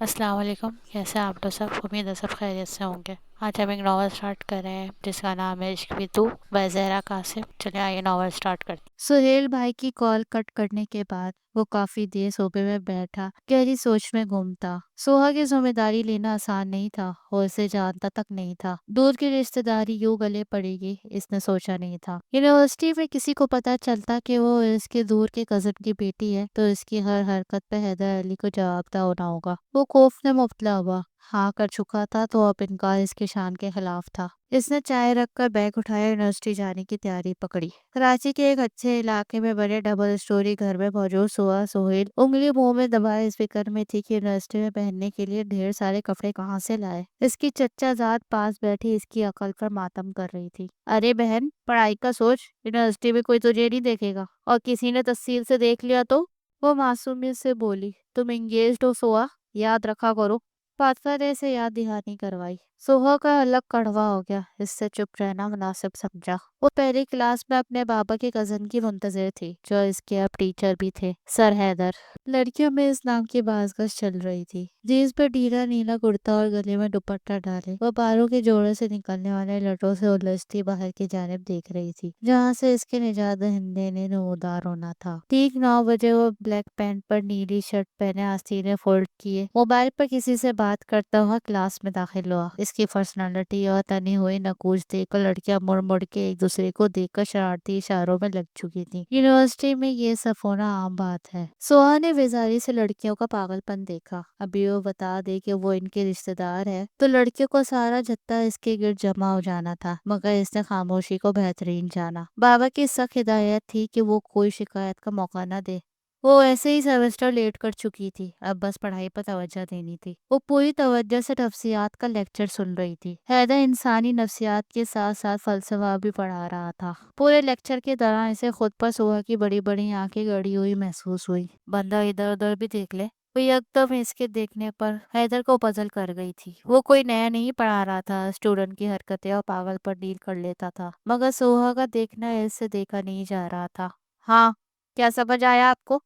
السلام علیکم، کیسے ہیں آپ لوگ سب؟ امید ہے سب خیریت سے ہوں گے۔ آج ہم ایک ناول سٹارٹ کر رہے ہیں جس کا نام ہے عشق بھی تو بائی زہرا قاسم۔ چلیں آئیے ناول سٹارٹ کرتے ہیں۔ سہیل بھائی کی کال کٹ کرنے کے بعد وہ کافی دیر صوبے میں بیٹھا گہری سوچ میں گم تھا۔ سوہا کی ذمہ داری لینا آسان نہیں تھا اور اسے جانتا تک نہیں تھا۔ دور کی رشتہ داری یوں گلے پڑے گی اس نے سوچا نہیں تھا۔ یونیورسٹی میں کسی کو پتا چلتا کہ وہ اس کے دور کے کزن کی بیٹی ہے تو اس کی ہر حرکت پہ حیدر علی کو جواب دہ ہونا ہوگا۔ وہ خوف میں مبتلا ہوا، ہاں کر چکا تھا تو اب انکار اس کی شان کے خلاف تھا۔ اس نے چائے رکھ کر بیگ اٹھایا، یونیورسٹی جانے کی تیاری پکڑی۔ کراچی کے ایک اچھے علاقے میں بڑے ڈبل سٹوری گھر میں موجود سہیل انگلی منہ میں دبائے اس فکر میں تھی کہ یونیورسٹی میں پہننے کے لیے ڈھیر سارے کپڑے کہاں سے لائے۔ اس کی چچا ذات پاس بیٹھی اس کی عقل پر ماتم کر رہی تھی۔ ارے بہن، پڑھائی کا سوچ، یونیورسٹی میں کوئی تجھے نہیں دیکھے گا، اور کسی نے تفصیل سے دیکھ لیا تو؟ وہ معصومیت سے بولی۔ تم انگیجڈ ہو سوا، یاد رکھا کرو۔ فاطمہ نے اسے یاد دہانی کروائی۔ سوہا کا حلق کڑوا ہو گیا، اس سے چپ رہنا مناسب سمجھا۔ وہ پہلی کلاس میں اپنے بابا کے کزن کی منتظر تھی جو اس کے اب ٹیچر بھی تھے، سر حیدر۔ لڑکیوں میں اس نام کی باز گشت چل رہی تھی۔ جینس پہ ڈھیلا نیلا کرتا اور گلے میں دوپٹہ ڈالے وہ بالوں کے جوڑے سے نکلنے والے لٹوں سے الجھتی باہر کی جانب دیکھ رہی تھی جہاں سے اس کے نجات دہندے نے نمودار ہونا تھا۔ ٹھیک 9 بجے وہ بلیک پینٹ پر نیلی شرٹ پہنے آستینے فولڈ کیے موبائل پر کسی سے بات کرتا ہوا کلاس میں داخل ہوا۔ اس کی پرسنالٹی اور تنی ہوئی نکوچ دیکھ کر لڑکیاں مڑ مڑ کے ایک دوسرے کو دیکھ کر شرارتی اشاروں میں لگ چکی تھی۔ یونیورسٹی میں یہ سب ہونا عام بات ہے۔ سوہا نے بیزاری سے لڑکیوں کا پاگل پن دیکھا۔ ابھی وہ بتا دے کہ وہ ان کے رشتہ دار ہے تو لڑکیوں کو سارا جتھا اس کے گرد جمع ہو جانا تھا، مگر اس نے خاموشی کو بہترین جانا۔ بابا کی سخت ہدایت تھی کہ وہ کوئی شکایت کا موقع نہ دے۔ وہ ایسے ہی سیمسٹر لیٹ کر چکی تھی، اب بس پڑھائی پر توجہ دینی تھی۔ وہ پوری توجہ سے نفسیات کا لیکچر سن رہی تھی۔ حیدر انسانی نفسیات کے ساتھ ساتھ فلسفہ بھی پڑھا رہا تھا۔ پورے لیکچر کے دوران اسے خود پر سوہا کی بڑی بڑی آنکھیں گڑی ہوئی محسوس ہوئی۔ بندہ ادھر ادھر بھی دیکھ لے۔ وہ یکدم اس کے دیکھنے پر حیدر کو پزل کر گئی تھی۔ وہ کوئی نیا نہیں پڑھا رہا تھا، اسٹوڈنٹ کی حرکتیں اور پاگل پر ڈیل کر لیتا تھا، مگر سوہا کا دیکھنا اس سے دیکھا نہیں جا رہا تھا۔ ہاں، کیا سمجھ آیا آپ کو؟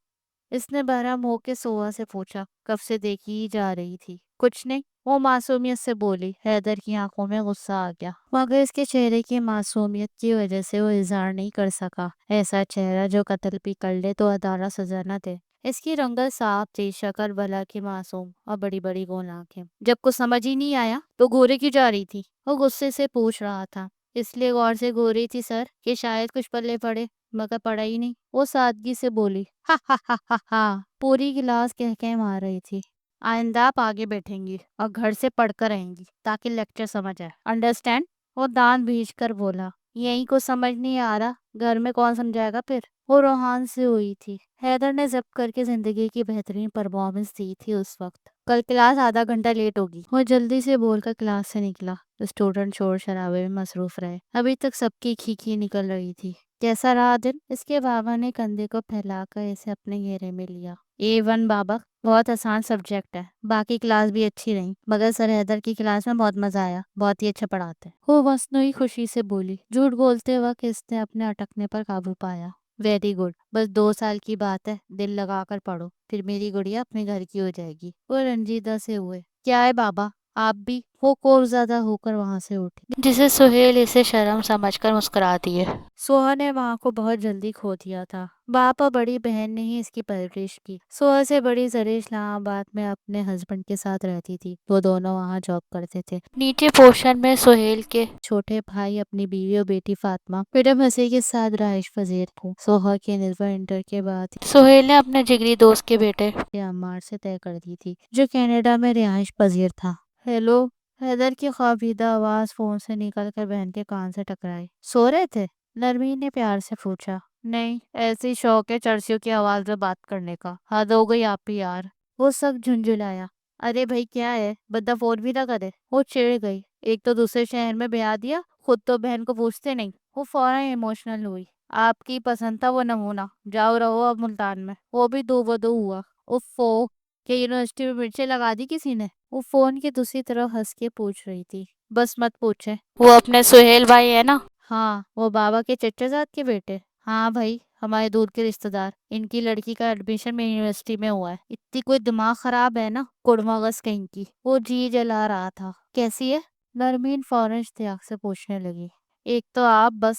اس نے بہرم ہو کے سوہا سے پوچھا۔ کب سے دیکھی ہی جا رہی تھی۔ کچھ نہیں، وہ معصومیت سے بولی۔ حیدر کی آنکھوں میں غصہ آ گیا، مگر اس کے چہرے کی معصومیت کی وجہ سے وہ اظہار نہیں کر سکا۔ ایسا چہرہ جو قتل بھی کر لے تو عدالت سزا نہ دے۔ اس کی رنگت صاف تھی، شکل بھلا کی معصوم اور بڑی بڑی گول آنکھیں۔ جب کچھ سمجھ ہی نہیں آیا تو گورے کیوں جا رہی تھی؟ وہ غصے سے پوچھ رہا تھا۔ اس لیے غور سے گوری تھی سر کہ شاید کچھ پلے پڑے، مگر پڑا ہی نہیں، وہ سادگی سے بولی۔ ہا ہا ہا ہا ہا، پوری کلاس کہہ مار رہی تھی۔ آئندہ آپ آگے بیٹھیں گی اور گھر سے پڑھ کر رہیں گی تاکہ لیکچر سمجھ آئے، انڈرسٹینڈ؟ وہ دانت بھیج کر بولا۔ یہی کو سمجھ نہیں آ رہا، گھر میں کون سمجھائے گا پھر؟ وہ روحان سے ہوئی تھی۔ حیدر نے ضبط کر کے زندگی کی بہترین پرفارمنس دی تھی اس وقت۔ کل کلاس آدھا گھنٹہ لیٹ ہوگی۔ وہ جلدی سے بول کر کلاس سے نکلا۔ اسٹوڈنٹ شور شرابے میں مصروف رہے، ابھی تک سب کی کھیکھی نکل رہی تھی۔ کیسا رہا دن؟ اس کے بابا نے کندھے کو پھیلا کر اسے اپنے گھیرے میں لیا۔ A1 بابا، بہت آسان سبجیکٹ ہے، باقی کلاس بھی اچھی رہی، مگر سر حیدر کی کلاس میں بہت مزہ آیا، بہت ہی اچھا پڑھاتے۔ وہ مصنوعی خوشی سے بولی۔ جھوٹ بولتے وقت اس نے اپنے اٹکنے پر قابو پایا۔ ویری گڈ، بس 2 سال کی بات ہے، دل لگا کر پڑھو، پھر میری گڑیا اپنے گھر کی ہو جائے گی۔ وہ رنجیدہ سے ہوئے۔ کیا ہے بابا، آپ بھی؟ وہ خوف زدہ ہو کر وہاں سے اٹھی، جسے سہیل اسے شرم سمجھ کر مسکرا دیے۔ سوہا نے وہاں کو بہت جلدی کھو دیا تھا۔ باپ اور بڑی بہن نے ہی اس کی پرورش کی۔ سوہا سے بڑی زرع اسلام آباد میں اپنے ہسبینڈ کے ساتھ رہتی تھی، وہ دونوں وہاں جاب کرتے تھے۔ نیچے پورشن میں سہیل کے چھوٹے بھائی اپنی بیوی اور بیٹی فاطمہ بیٹم ہسی کے ساتھ رہائش پذیر تھے۔ سوہا کے نسبت انٹر کے بعد سہیل نے اپنے جگری دوست کے بیٹے عمار سے طے کر دی تھی جو کینیڈا میں رہائش پذیر تھا۔ ہیلو، حیدر کی خوابیدہ آواز فون سے نکل کر بہن کے کان سے ٹکرائی۔ سو رہے تھے؟ نرمین نے پیار سے پوچھا۔ نہیں، ایسی شوق ہے چرسیوں کی آواز میں بات کرنے کا، حد ہو گئی آپ ہی یار۔ وہ سخت جھنجھلایا۔ ارے بھائی کیا ہے، بندہ فون بھی نہ کرے۔ وہ چڑ گئی۔ ایک تو دوسرے شہر میں بیاہ دیا، خود تو بہن کو پوچھتے نہیں۔ وہ فوراً ایموشنل ہوئی۔ آپ کی پسند تھا وہ نمونہ، جاؤ رہو اب ملتان میں۔ وہ بھی دو بدو ہوا۔ اوفو، کہ یونیورسٹی میں مرچیں لگا دی کسی نے؟ وہ فون کی دوسری طرف ہنس کے پوچھ رہی تھی۔ بس مت پوچھے۔ وہ اپنے سہیل بھائی ہے نا؟ ہاں، وہ بابا کے چچا زاد کے بیٹے۔ ہاں بھائی، ہمارے دور کے رشتے دار، ان کی لڑکی کا ایڈمیشن میں یونیورسٹی میں ہوا ہے۔ اتنی کوئی دماغ خراب ہے نا، کڑماغس کہیں کی۔ وہ جی جلا رہا تھا۔ کیسی ہے؟ نرمین فوراً اشتیاق سے پوچھنے لگی۔ ایک تو آپ بس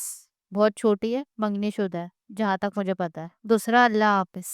بہت چھوٹی ہے، منگنی شدہ ہے جہاں تک مجھے پتا ہے، دوسرا اللہ حافظ،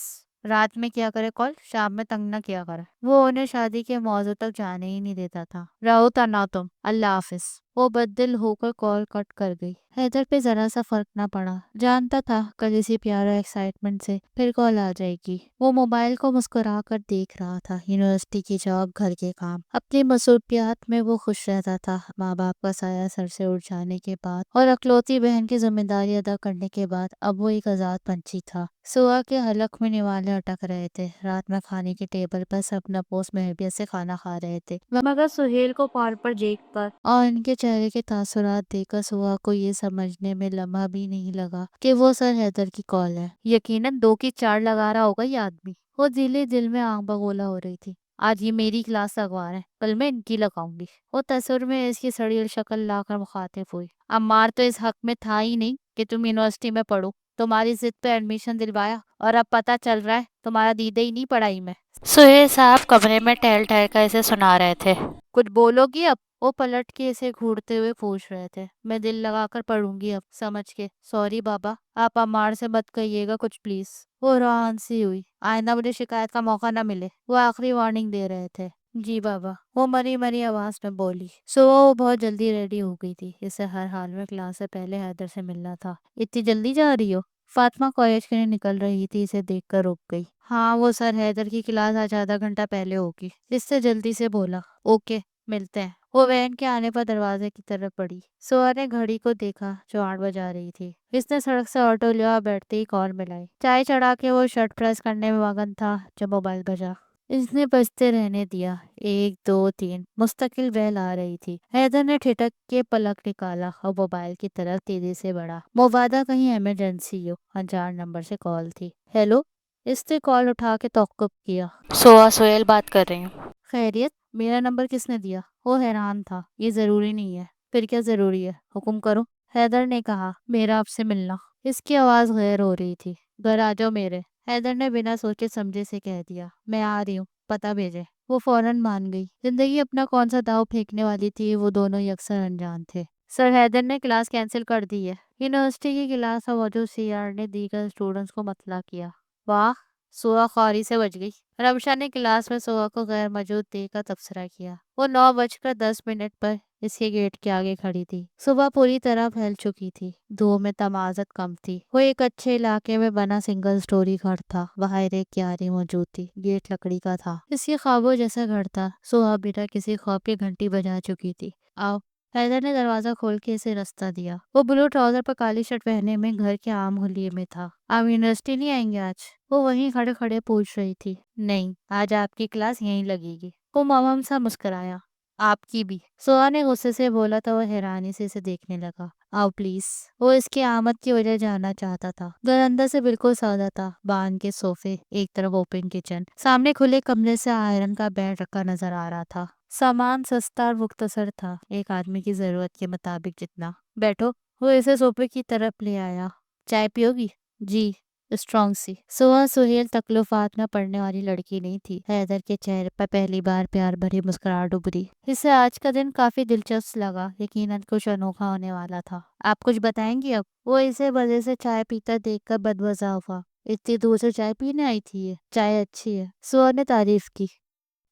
رات میں کیا کرے کال، شام میں تنگ نہ کیا کرے۔ وہ انہیں شادی کے موضوع تک جانے ہی نہیں دیتا تھا۔ رہو تنا تم، اللہ حافظ۔ وہ بددل ہو کر کال کٹ کر گئی۔ حیدر پہ ذرا سا فرق نہ پڑا، جانتا تھا کل اسی پیارا ایکسائٹمنٹ سے پھر کال آ جائے گی۔ وہ موبائل کو مسکرا کر دیکھ رہا تھا۔ یونیورسٹی کی جاب، گھر کے کام، اپنی مصروفیات میں وہ خوش رہتا تھا۔ ماں باپ کا سایہ سر سے اٹھ جانے کے بعد اور اکلوتی بہن کی ذمہ داری ادا کرنے کے بعد اب وہ ایک آزاد پنچھی تھا۔ صبح کے حلق میں نوالے اٹک رہے تھے۔ رات میں کھانے کی ٹیبل پر سب نپوس محبت سے کھانا کھا رہے تھے، مگر سہیل کو پار پر دیکھ کر اور ان کے چہرے کے تاثرات دیکھ کر صبح کو یہ سمجھنے میں لمحہ بھی نہیں لگا کہ وہ سر حیدر کی کال ہے۔ یقیناً 2 کی 4 لگا رہا ہوگا یہ آدمی۔ وہ دل میں آنکھ بگولا ہو رہی تھی۔ آج یہ میری کلاس لگوا رہے ہیں، کل میں ان کی لگاؤں گی۔ وہ تصور میں اس کی سڑیل شکل لا کر مخاطب ہوئی۔ عمار تو اس حق میں تھا ہی نہیں کہ تم یونیورسٹی میں پڑھو، تمہاری ضد پہ ایڈمیشن دلوایا اور اب پتہ چل رہا ہے تمہارا دیدے ہی نہیں پڑھائی میں۔ سہیل صاحب کمرے میں ٹہل ٹہل کر اسے سنا رہے تھے۔ کچھ بولو گی اب؟ وہ پلٹ کے اسے گھورتے ہوئے پوچھ رہے تھے۔ میں دل لگا کر پڑھوں گی اب، سمجھ کے۔ سوری بابا، آپ عمار سے مت کہیے گا کچھ پلیز۔ وہ روان سی ہوئی۔ آئندہ مجھے شکایت کا موقع نہ ملے، وہ آخری وارننگ دے رہے تھے۔ جی بابا، وہ مری مری آواز میں بولی۔ صبح وہ بہت جلدی ریڈی ہو گئی تھی، اسے ہر حال میں کلاس سے پہلے حیدر سے ملنا تھا۔ اتنی جلدی جا رہی ہو؟ فاطمہ کالج کے لیے نکل رہی تھی، اسے دیکھ کر رک گئی۔ ہاں، وہ سر حیدر کی کلاس آج آدھا گھنٹہ پہلے ہوگی، اس سے جلدی سے بولا۔ اوکے، ملتے ہیں۔ وہ وین کے آنے پر دروازے کی طرف بڑھی۔ سوا نے گھڑی کو دیکھا جو 8 بجا رہی تھی۔ اس نے سڑک سے آٹو لیا اور بیٹھتے ہی کال ملائی۔ چائے چڑھا کے وہ شرٹ پریس کرنے میں مگن تھا جب موبائل بجا۔ اس نے بجتے رہنے دیا۔ 1 2 3 مستقل بیل آ رہی تھی۔ حیدر نے ٹھٹک کے پلک نکالا اور موبائل کی طرف تیزی سے بڑھا۔ مبادہ کہیں ایمرجنسی ہو، انجان نمبر سے کال تھی۔ ہیلو؟ اس نے کال اٹھا کے توقف کیا۔ سہیل بات کر رہی ہوں۔ خیریت؟ میرا نمبر کس نے دیا؟ وہ حیران تھا۔ یہ ضروری نہیں ہے۔ پھر کیا ضروری ہے؟ حکم کرو، حیدر نے کہا۔ میرا آپ سے ملنا۔ اس کی آواز غیر ہو رہی تھی۔ گھر آ جاؤ میرے، حیدر نے بنا سوچے سمجھے سے کہہ دیا۔ میں آ رہی ہوں، پتہ بھیجے۔ وہ فوراً مان گئی۔ زندگی اپنا کون سا داؤ پھینکنے والی تھی، وہ دونوں یکسر انجان تھے۔ سر حیدر نے کلاس کینسل کر دی ہے۔ یونیورسٹی کی کلاس میں موجود CR نے دیگر اسٹوڈنٹس کو مطلع کیا۔ واہ، سوا خواری سے بچ گئی۔ رمشا نے کلاس میں سوا کو غیر موجود دیکھ کر تبصرہ کیا۔ وہ 9:10 پر اس کے گیٹ کے آگے کھڑی تھی۔ صبح پوری طرح پھیل چکی تھی، دھوپ میں تمازت کم تھی۔ وہ ایک اچھے علاقے میں بنا سنگل سٹوری گھر تھا۔ باہر ایک کیاری موجود تھی، گیٹ لکڑی کا تھا۔ اس کے خوابوں جیسا گھر تھا۔ صبح بنا کسی خواب کی گھنٹی بجا چکی تھی۔ آؤ، حیدر نے دروازہ کھول کے اسے رستہ دیا۔ وہ بلو ٹراؤزر پر کالی شرٹ پہنے میں گھر کے عام حلیے میں تھا۔ آپ یونیورسٹی نہیں آئیں گے آج؟ وہ وہیں کھڑے کھڑے پوچھ رہی تھی۔ نہیں، آج آپ کی کلاس یہیں لگے گی۔ وہ مم سا مسکرایا۔ آپ کی بھی؟ سوا نے غصے سے بولا تو وہ حیرانی سے اسے دیکھنے لگا۔ آؤ پلیز۔ وہ اس کی آمد کی وجہ جاننا چاہتا تھا۔ گھر اندر سے بالکل سادہ تھا۔ بان کے صوفے، ایک طرف اوپن کچن، سامنے کھلے کمرے سے آئرن کا بیڈ رکھا نظر آ رہا تھا۔ سامان سستا اور مختصر تھا، ایک آدمی کی ضرورت کے مطابق جتنا۔ بیٹھو۔ وہ اسے صوفے کی طرف لے آیا۔ چائے پیو گی؟ جی، اسٹرانگ سی۔ سہیل تکلفات میں پڑنے والی لڑکی نہیں تھی۔ حیدر کے چہرے پر پہلی بار پیار بھری مسکراہٹ ابھری۔ اسے آج کا دن کافی دلچسپ لگا، یقیناً کچھ انوکھا ہونے والا تھا۔ آپ کچھ بتائیں گی اب؟ وہ اسے مزے سے چائے پیتا دیکھ کر بدمزہ ہوا۔ اتنی دور سے چائے پینے آئی تھی یہ؟ چائے اچھی ہے، سوا نے تعریف کی۔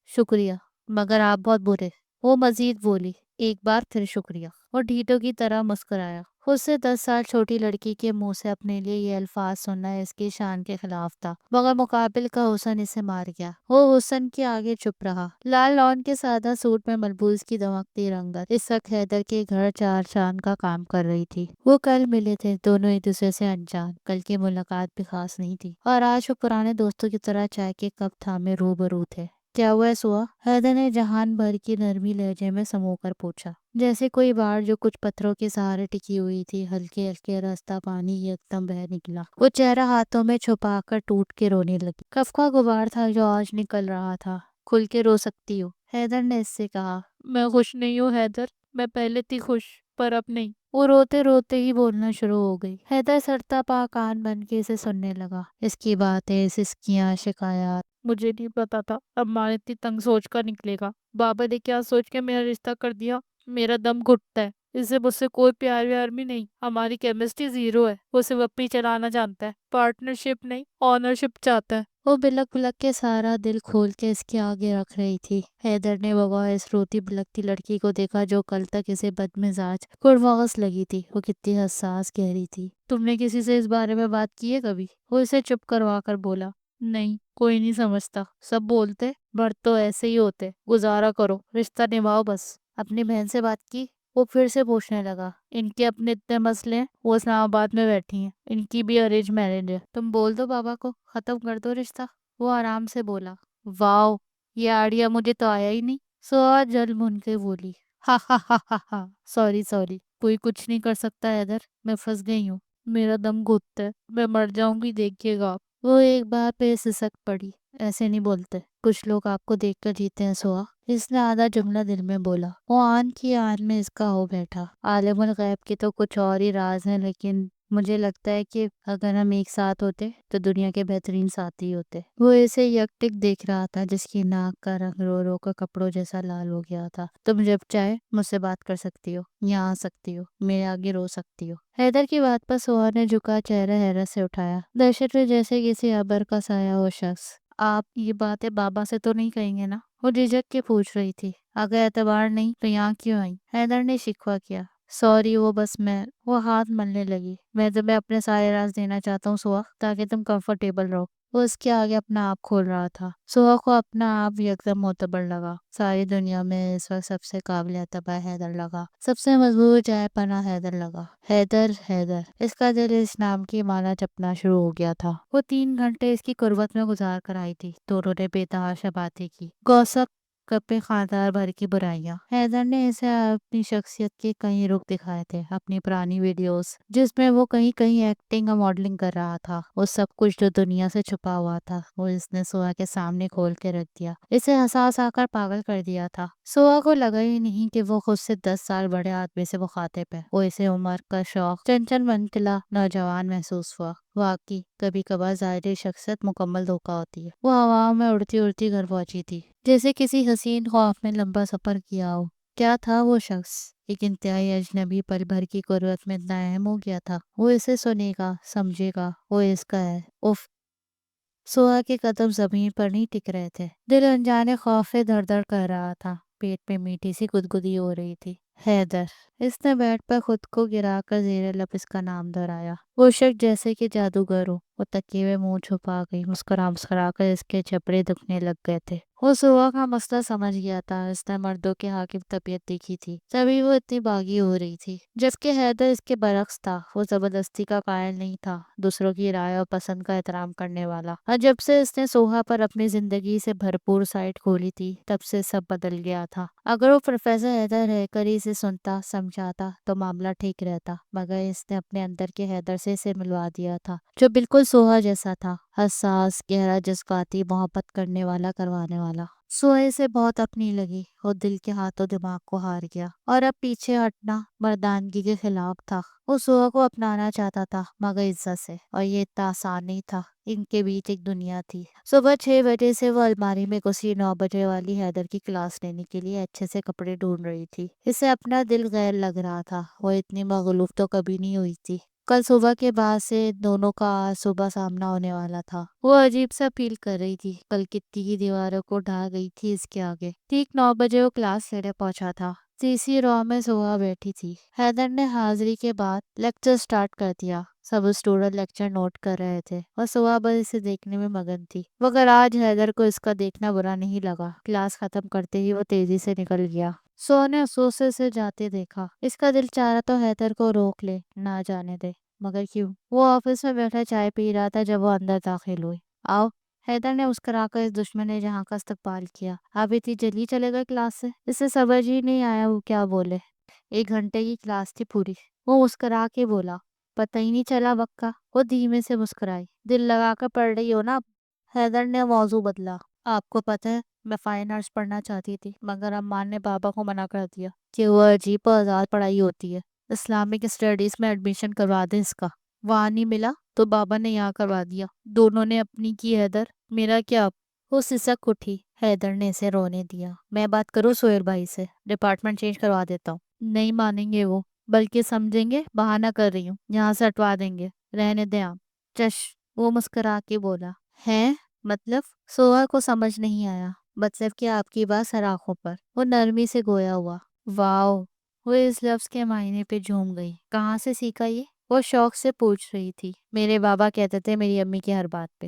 شکریہ، مگر آپ بہت برے۔ وہ مزید بولی۔ ایک بار پھر شکریہ۔ وہ ڈھیٹوں کی طرح مسکرایا۔ خود سے 10 سال چھوٹی لڑکی کے منہ سے اپنے لیے یہ الفاظ سننا اس کی شان کے خلاف تھا، مگر مقابل کا حسن اسے مار گیا۔ وہ حسن کے آگے چپ رہا۔ لال لان کے سادہ سوٹ میں ملبوس کی دمکتی رنگت اس وقت حیدر کے گھر 4 چاند کا کام کر رہی تھی۔ وہ کل ملے تھے، دونوں ایک دوسرے سے انجان۔ کل کی ملاقات بھی خاص نہیں تھی اور آج وہ پرانے دوستوں کی طرح چائے کے کپ تھامے روبرو تھے۔ کیا ہوا ہے سوا؟ حیدر نے جہان بھر کی نرمی لہجے میں سمو کر پوچھا، جیسے کوئی بار جو کچھ پتھروں کے سہارے ٹکی ہوئی تھی ہلکے ہلکے راستہ پانی یکدم بہہ نکلا۔ وہ چہرہ ہاتھوں میں چھپا کر ٹوٹ کے رونے لگی۔ کف کا غبار تھا جو آج نکل رہا تھا۔ کھل کے رو سکتی ہو، حیدر نے اس سے کہا۔ میں خوش نہیں ہوں حیدر، میں پہلے تھی خوش، پر اب نہیں۔ وہ روتے روتے ہی بولنا شروع ہو گئی۔ حیدر سرتا پا کان بن کے اسے سننے لگا۔ اس کی باتیں، سسکیاں، شکایات۔ مجھے نہیں پتا تھا اماں اتنی تنگ سوچ کر نکلے گا۔ بابا نے کیا سوچ کے میرا رشتہ کر دیا۔ میرا دم گھٹتا ہے، اسے مجھ سے کوئی پیار ویار بھی نہیں۔ ہماری کیمسٹری زیرو ہے۔ وہ صرف اپنی چلانا جانتا ہے، پارٹنرشپ نہیں، آنرشپ چاہتا ہے۔ وہ بلک بلک کے سارا دل کھول کے اس کے آگے رکھ رہی تھی۔ حیدر نے بغیر اس روتی بلکتی لڑکی کو دیکھا جو کل تک اسے بدمزاج کڑواغس لگی تھی۔ وہ کتنی حساس گہری تھی۔ تم نے کسی سے اس بارے میں بات کی ہے کبھی؟ وہ اسے چپ کروا کر بولا۔ نہیں، کوئی نہیں سمجھتا، سب بولتے مرد تو ایسے ہی ہوتے، گزارا کرو، رشتہ نبھاؤ بس۔ اپنی بہن سے بات کی؟ وہ پھر سے پوچھنے لگا۔ ان کے اپنے اتنے مسئلے ہیں، وہ اسلام آباد میں بیٹھی ہیں، ان کی بھی ارینج میرج ہے۔ تم بول دو بابا کو، ختم کر دو رشتہ۔ وہ آرام سے بولا۔ واؤ، یہ آئیڈیا مجھے تو آیا ہی نہیں۔ سوا جل بھن کے بولی۔ ہا ہا ہا ہا ہا، سوری سوری، کوئی کچھ نہیں کر سکتا حیدر، میں پھنس گئی ہوں، میرا دم گھٹتا ہے، میں مر جاؤں گی، دیکھیے گا آپ۔ وہ ایک بار پہ سسک پڑی۔ ایسے نہیں بولتے، کچھ لوگ آپ کو دیکھ کر جیتے ہیں سوا۔ اس نے آدھا جملہ دل میں بولا۔ وہ آن کی آن میں اس کا ہو بیٹھا۔ عالم الغیب کے تو کچھ اور ہی راز ہیں، لیکن مجھے لگتا ہے کہ اگر ہم ایک ساتھ ہوتے تو دنیا کے بہترین ساتھی ہوتے۔ وہ اسے یکٹک دیکھ رہا تھا، جس کی ناک کا رنگ رو رو کر کپڑوں جیسا لال ہو گیا تھا۔ تم جب چاہے مجھ سے بات کر سکتی ہو، یہاں آ سکتی ہو، میرے آگے رو سکتی ہو۔ حیدر کی بات پر سوا نے جھکا چہرہ حیرت سے اٹھایا، دہشت میں جیسے کسی ابر کا سایہ ہو شخص۔ آپ یہ باتیں بابا سے تو نہیں کہیں گے نا؟ وہ جھجک کے پوچھ رہی تھی۔ اگر اعتبار نہیں تو یہاں کیوں آئی؟ حیدر نے شکوہ کیا۔ سوری، وہ ہاتھ ملنے لگی۔ میں تمہیں اپنے سارے راز دینا چاہتا ہوں سوا، تاکہ تم کمفرٹیبل رہو۔ وہ اس کے آگے اپنا آپ کھول رہا تھا۔ سوا کو اپنا آپ یکدم معتبر لگا۔ ساری دنیا میں اس وقت سب سے قابل اعتبار حیدر لگا، سب سے مضبوط جائے پناہ حیدر لگا۔ حیدر حیدر، اس کا دل اس نام کی مالا جپنا شروع ہو گیا تھا۔ وہ 3 گھنٹے اس کی قربت میں گزار کر آئی تھی۔ دونوں نے بے تحاشا باتیں کی، گوسپ گپے، خاندان بھر کی برائیاں۔ حیدر نے اسے اپنی شخصیت کے کئی رخ دکھائے تھے، اپنی پرانی ویڈیوز جس میں وہ کہیں کہیں ایکٹنگ اور ماڈلنگ کر رہا تھا، وہ سب کچھ جو دنیا سے چھپا ہوا تھا وہ اس نے سوا کے سامنے کھول کے رکھ دیا۔ اسے حساس آ کر پاگل کر دیا تھا۔ سوا کو لگا ہی نہیں کہ وہ خود سے 10 سال بڑے آدمی سے مخاطب ہے۔ وہ اسے عمر کا شوق، چنچل منتلا نوجوان محسوس ہوا۔ واقعی کبھی کبھار ظاہری شخصیت مکمل دھوکہ ہوتی ہے۔ وہ ہواؤں میں اڑتی اڑتی گھر پہنچی تھی، جیسے کسی حسین خواب میں لمبا سفر کیا ہو۔ کیا تھا وہ شخص؟ ایک انتہائی اجنبی، پل بھر کی قربت میں اتنا اہم ہو گیا تھا۔ وہ اسے سنے گا، سمجھے گا، وہ اس کا ہے۔ اف! سوا کے قدم زمین پر نہیں ٹک رہے تھے، دل انجانے خوف سے دھڑ دھڑ کر رہا تھا، پیٹ میں میٹھی سی گدگدی ہو رہی تھی۔ حیدر! اس نے بیٹھ پر خود کو گرا کر زیر لب اس کا نام دہرایا۔ وہ شخص جیسے کہ جادوگر ہو۔ وہ تکیے میں منہ چھپا گئی، مسکرا مسکرا کر اس کے جبڑے دکھنے لگ گئے تھے۔ وہ سوا کا مسئلہ سمجھ گیا تھا، اس نے مردوں کے حاکم طبیعت دیکھی تھی، تبھی وہ اتنی باغی ہو رہی تھی۔ جبکہ حیدر اس کے برعکس تھا، وہ زبردستی کا قائل نہیں تھا، دوسروں کی رائے اور پسند کا احترام کرنے والا۔ اور جب سے اس نے سوہا پر اپنی زندگی سے بھرپور سائٹ کھولی تھی، تب سے سب بدل گیا تھا۔ اگر وہ پروفیسر حیدر رہ کر ہی اسے سنتا سمجھاتا تو معاملہ ٹھیک رہتا، مگر اس نے اپنے اندر کے حیدر سے اسے ملوا دیا تھا، جو بالکل سوہا جیسا تھا، حساس، گہرا، جذباتی، محبت کرنے والا، کروانے والا۔ سوہے سے بہت اپنی لگی، وہ دل کے ہاتھوں دماغ کو ہار گیا، اور اب پیچھے ہٹنا مردانگی کے خلاف تھا۔ وہ سوہا کو اپنانا چاہتا تھا، مگر عزت سے، اور یہ اتنا آسان نہیں تھا۔ ان کے بیچ ایک دنیا تھی۔ صبح 6 بجے سے وہ الماری میں گھسی 9 بجے والی حیدر کی کلاس لینے کے لیے اچھے سے کپڑے ڈھونڈ رہی تھی۔ اسے اپنا دل غیر لگ رہا تھا، وہ اتنی مغلوب تو کبھی نہیں ہوئی تھی۔ کل صبح کے بعد سے دونوں کا آج صبح سامنا ہونے والا تھا۔ وہ عجیب سا فیل کر رہی تھی، کل کتنی کی دیواروں کو ڈھا گئی تھی اس کے آگے۔ ٹھیک 9 بجے وہ کلاس لینے پہنچا تھا۔ تیسری رو میں صبح بیٹھی تھی۔ حیدر نے حاضری کے بعد لیکچر سٹارٹ کر دیا۔ سب اسٹوڈنٹ لیکچر نوٹ کر رہے تھے اور صبح بس اسے دیکھنے میں مگن تھی، مگر آج حیدر کو اس کا دیکھنا برا نہیں لگا۔ کلاس ختم کرتے ہی وہ تیزی سے نکل گیا۔ سو نے افسوس سے جاتے دیکھا۔ اس کا دل چاہ رہا تو حیدر کو روک لے، نہ جانے دے، مگر کیوں؟ وہ آفس میں بیٹھا چائے پی رہا تھا جب وہ اندر داخل ہوئی۔ آؤ، حیدر نے مسکرا کر اس دشمن نے جہاں کا استقبال کیا۔ آپ اتنی جلدی چلے گئے کلاس سے؟ اسے سمجھ ہی نہیں آیا وہ کیا بولے۔ 1 گھنٹے کی کلاس تھی پوری، وہ مسکرا کے بولا۔ پتہ ہی نہیں چلا وقت کا، وہ دھیمے سے مسکرائی۔ دل لگا کر پڑھ رہی ہو نا؟ حیدر نے موضوع بدلا۔ آپ کو پتہ ہے میں فائن آرٹس پڑھنا چاہتی تھی، مگر اماں نے بابا کو منع کر دیا کہ وہ عجیب و آزاد پڑھائی ہوتی ہے، اسلامک اسٹڈیز میں ایڈمیشن کروا دیں اس کا۔ وہاں نہیں ملا تو بابا نے یہاں کروا دیا، دونوں نے اپنی کی حیدر، میرا کیا اب؟ وہ سسک اٹھی۔ حیدر نے اسے رونے دیا۔ میں بات کروں سہیل بھائی سے، ڈپارٹمنٹ چینج کروا دیتا ہوں۔ نہیں مانیں گے وہ، بلکہ سمجھیں گے بہانہ کر رہی ہوں، یہاں سے ہٹوا دیں گے، رہنے دیں آپ۔ چش، وہ مسکرا کے بولا۔ ہے مطلب؟ سوہا کو سمجھ نہیں آیا۔ مطلب کہ آپ کی بات سر آنکھوں پر، وہ نرمی سے گویا ہوا۔ واؤ، وہ اس لفظ کے معنی پہ جھوم گئی۔ کہاں سے سیکھا یہ؟ وہ شوق سے پوچھ رہی تھی۔ میرے بابا کہتے تھے میری امی کی ہر بات پہ،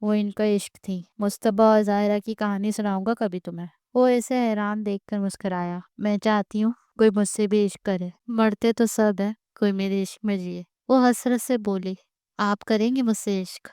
وہ ان کا عشق تھی۔ مصطبیٰ اور ظاہرہ کی کہانی سناؤں گا کبھی تمہیں۔ وہ اسے حیران دیکھ کر مسکرایا۔ میں چاہتی ہوں کوئی مجھ سے بھی عشق کرے، مرتے تو سب ہے، کوئی میرے عشق میں جیے۔ وہ حسرت سے بولی۔ آپ کریں گے مجھ سے عشق؟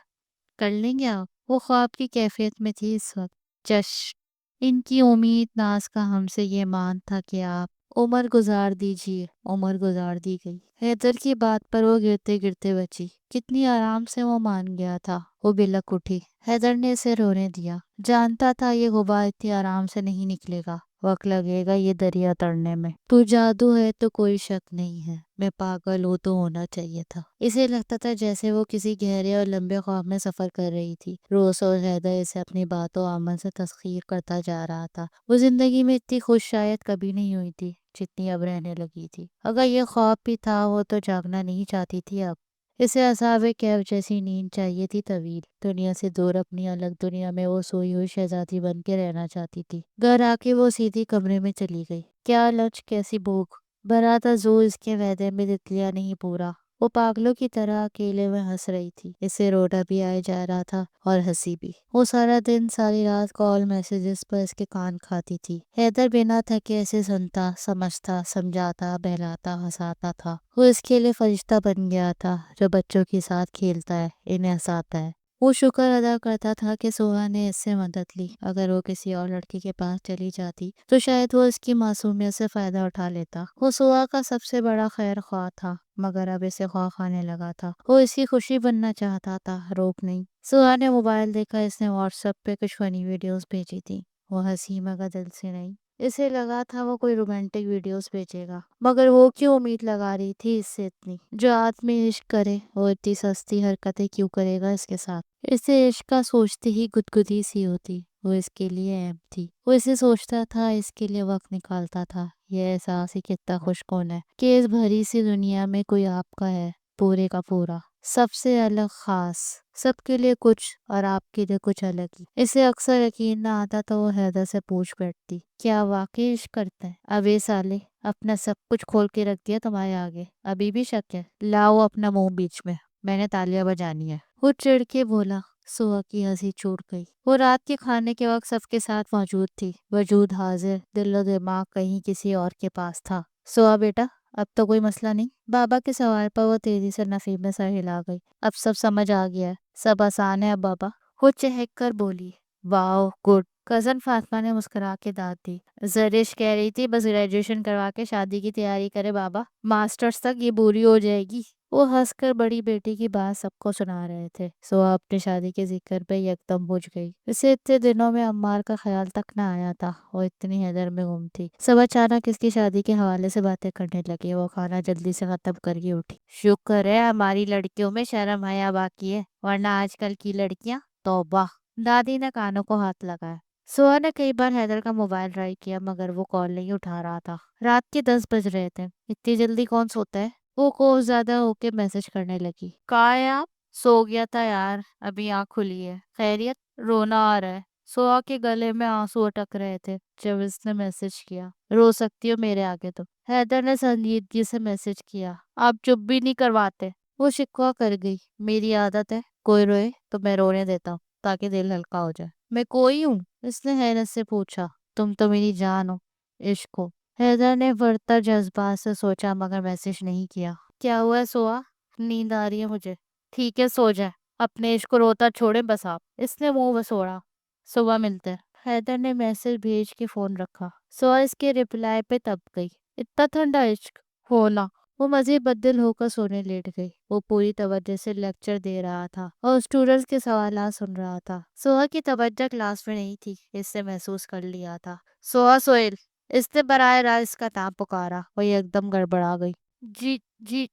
کر لیں گے آپ؟ وہ خواب کی کیفیت میں تھی اس وقت۔ چش، ان کی امید ناز کا ہم سے یہ مان تھا کہ آپ عمر گزار دیجیے۔ عمر گزار دی گئی۔ حیدر کی بات پر وہ گرتے گرتے بچی۔ کتنی آرام سے وہ مان گیا تھا۔ وہ بلک اٹھی۔ حیدر نے اسے رونے دیا۔ جانتا تھا یہ غبار اتنی آرام سے نہیں نکلے گا، وقت لگے گا یہ دریا تڑنے میں۔ تو جادو ہے تو کوئی شک نہیں ہے، میں پاگل ہوں تو ہونا چاہیے تھا۔ اسے لگتا تھا جیسے وہ کسی گہرے اور لمبے خواب میں سفر کر رہی تھی۔ روز اور حیدر اسے اپنی باتوں عمل سے تسخیر کرتا جا رہا تھا۔ وہ زندگی میں اتنی خوش شاید کبھی نہیں ہوئی تھی جتنی اب رہنے لگی تھی۔ اگر یہ خواب بھی تھا، وہ تو جاگنا نہیں چاہتی تھی اب۔ اسے اصحاب کہف جیسی نیند چاہیے تھی، طویل، دنیا سے دور اپنی الگ دنیا میں وہ سوئی ہوئی شہزادی بن کے رہنا چاہتی تھی۔ گھر آ کے وہ سیدھی کمرے میں چلی گئی۔ کیا لچ، کیسی بھوک بھرا تھا زو اس کے معدے میں تتلیاں نہیں پورا۔ وہ پاگلوں کی طرح اکیلے میں ہنس رہی تھی۔ اسے رونا بھی آئے جا رہا تھا اور ہنسی بھی۔ وہ سارا دن ساری رات کال میسیجز پر اس کے کان کھاتی تھی۔ حیدر بنا تھکے اسے سنتا، سمجھتا، سمجھاتا، بہلاتا، ہنساتا تھا۔ وہ اس کے لیے فرشتہ بن گیا تھا جو بچوں کے ساتھ کھیلتا ہے، انہیں ہنساتا ہے۔ وہ شکر ادا کرتا تھا کہ سوہا نے اس سے مدد لی۔ اگر وہ کسی اور لڑکی کے پاس چلی جاتی تو شاید وہ اس کی معصومیت سے فائدہ اٹھا لیتا۔ وہ سوہا کا سب سے بڑا خیر خواہ تھا، مگر اب اسے خوف آنے لگا تھا۔ وہ اس کی خوشی بننا چاہتا تھا، روک نہیں۔ سوہا نے موبائل دیکھا۔ اس نے واٹس ایپ پہ کچھ فنی ویڈیوز بھیجی تھی۔ وہ ہنسی مگر دل سے نہیں۔ اسے لگا تھا وہ کوئی رومانٹک ویڈیوز بھیجے گا، مگر وہ کیوں امید لگا رہی تھی اس سے اتنی؟ جو آدمی عشق کرے وہ اتنی سستی حرکتیں کیوں کرے گا اس کے ساتھ؟ اسے عشق کا سوچتے ہی گدگدی سی ہوتی۔ وہ اس کے لیے اہم تھی۔ وہ اسے سوچتا تھا، اس کے لیے وقت نکالتا تھا۔ یہ احساس ہی کتنا خوش کن ہے کہ اس بھری سی دنیا میں کوئی آپ کا ہے، پورے کا پورا، سب سے الگ، خاص، سب کے لیے کچھ اور آپ کے لیے کچھ الگ ہی۔ اسے اکثر یقین نہ آتا تو وہ حیدر سے پوچھ بیٹھتی، کیا واقعی عشق کرتے ہیں؟ اب یہ سالے اپنا سب کچھ کھول کے رکھ دیا تمہارے آگے، ابھی بھی شک ہے؟ لاؤ اپنا منہ بیچ میں نے تالیاں بجانی ہے۔ وہ چڑھ کے بولا۔ سوہا کی ہنسی چھوٹ گئی۔ وہ رات کے کھانے کے وقت سب کے ساتھ موجود تھی، وجود حاضر، دل و دماغ کہیں کسی اور کے پاس تھا۔ سوہا بیٹا، اب تو کوئی مسئلہ نہیں؟ بابا کے سوال پر وہ تیزی سے نفی میں سر ہلا گئی۔ اب سب سمجھ آ گیا ہے، سب آسان ہے اب بابا۔ وہ چہک کر بولی۔ واؤ، گڈ۔ کزن فاطمہ نے مسکرا کے داد دی۔ زرش کہہ رہی تھی بس گریجویشن کروا کے شادی کی تیاری کرے بابا، ماسٹرز تک یہ بوری ہو جائے گی۔ وہ ہنس کر بڑی بیٹی کی بات سب کو سنا رہے تھے۔ سوہا اپنی شادی کے ذکر پہ یکدم بجھ گئی۔ اسے اتنے دنوں میں عمار کا خیال تک نہ آیا تھا، وہ اتنی حیدر میں گم تھی۔ سب اچانک اس کی شادی کے حوالے سے باتیں کرنے لگے۔ وہ کھانا جلدی سے ختم کر کے اٹھی۔ شکر ہے ہماری لڑکیوں میں شرم حیا باقی ہے، ورنہ آج کل کی لڑکیاں توبہ۔ دادی نے کانوں کو ہاتھ لگایا۔ سوہا نے کئی بار حیدر کا موبائل ٹرائی کیا مگر وہ کال نہیں اٹھا رہا تھا۔ رات کے 10 بج رہے تھے۔ اتنی جلدی کون سوتا ہے؟ وہ کو زیادہ ہو کے میسج کرنے لگی۔ کہاں ہے آپ؟ سو گیا تھا یار، ابھی آنکھ کھلی ہے۔ خیریت؟ رونا آ رہا ہے۔ سوہا کے گلے میں آنسو اٹک رہے تھے جب اس نے میسج کیا۔ رو سکتی ہو میرے آگے تو؟ حیدر نے سنجیدگی سے میسج کیا۔ آپ چپ بھی نہیں کرواتے۔ وہ شکوہ کر گئی۔ میری عادت ہے، کوئی روئے تو میں رونے دیتا ہوں تاکہ دل ہلکا ہو جائے۔ میں کوئی ہوں؟ اس نے حیرت سے پوچھا۔ تم تو میری جان ہو، عشق ہو۔ حیدر نے برتر جذبات سے سوچا مگر میسج نہیں کیا۔ کیا ہوا ہے سوہا؟ نیند آ رہی ہے مجھے۔ ٹھیک ہے سو جائے، اپنے عشق کو روتا چھوڑے بس آپ۔ اس نے منہ بسوڑا۔ صبح ملتے ہیں۔ حیدر نے میسج بھیج کے فون رکھا۔ سوہا اس کے رپلائی پہ تب گئی۔ اتنا ٹھنڈا عشق ہونا۔ وہ مزید بدل ہو کر سونے لیٹ گئی۔ وہ پوری توجہ سے لیکچر دے رہا تھا اور اسٹوڈنٹس کے سوالات سن رہا تھا۔ سوہا کی توجہ کلاس میں نہیں تھی، اس سے محسوس کر لیا تھا۔ سوہا، سہیل، اس نے براہ راست اس کا نام پکارا۔ وہ ایک دم گڑبڑا گئی۔ جی جی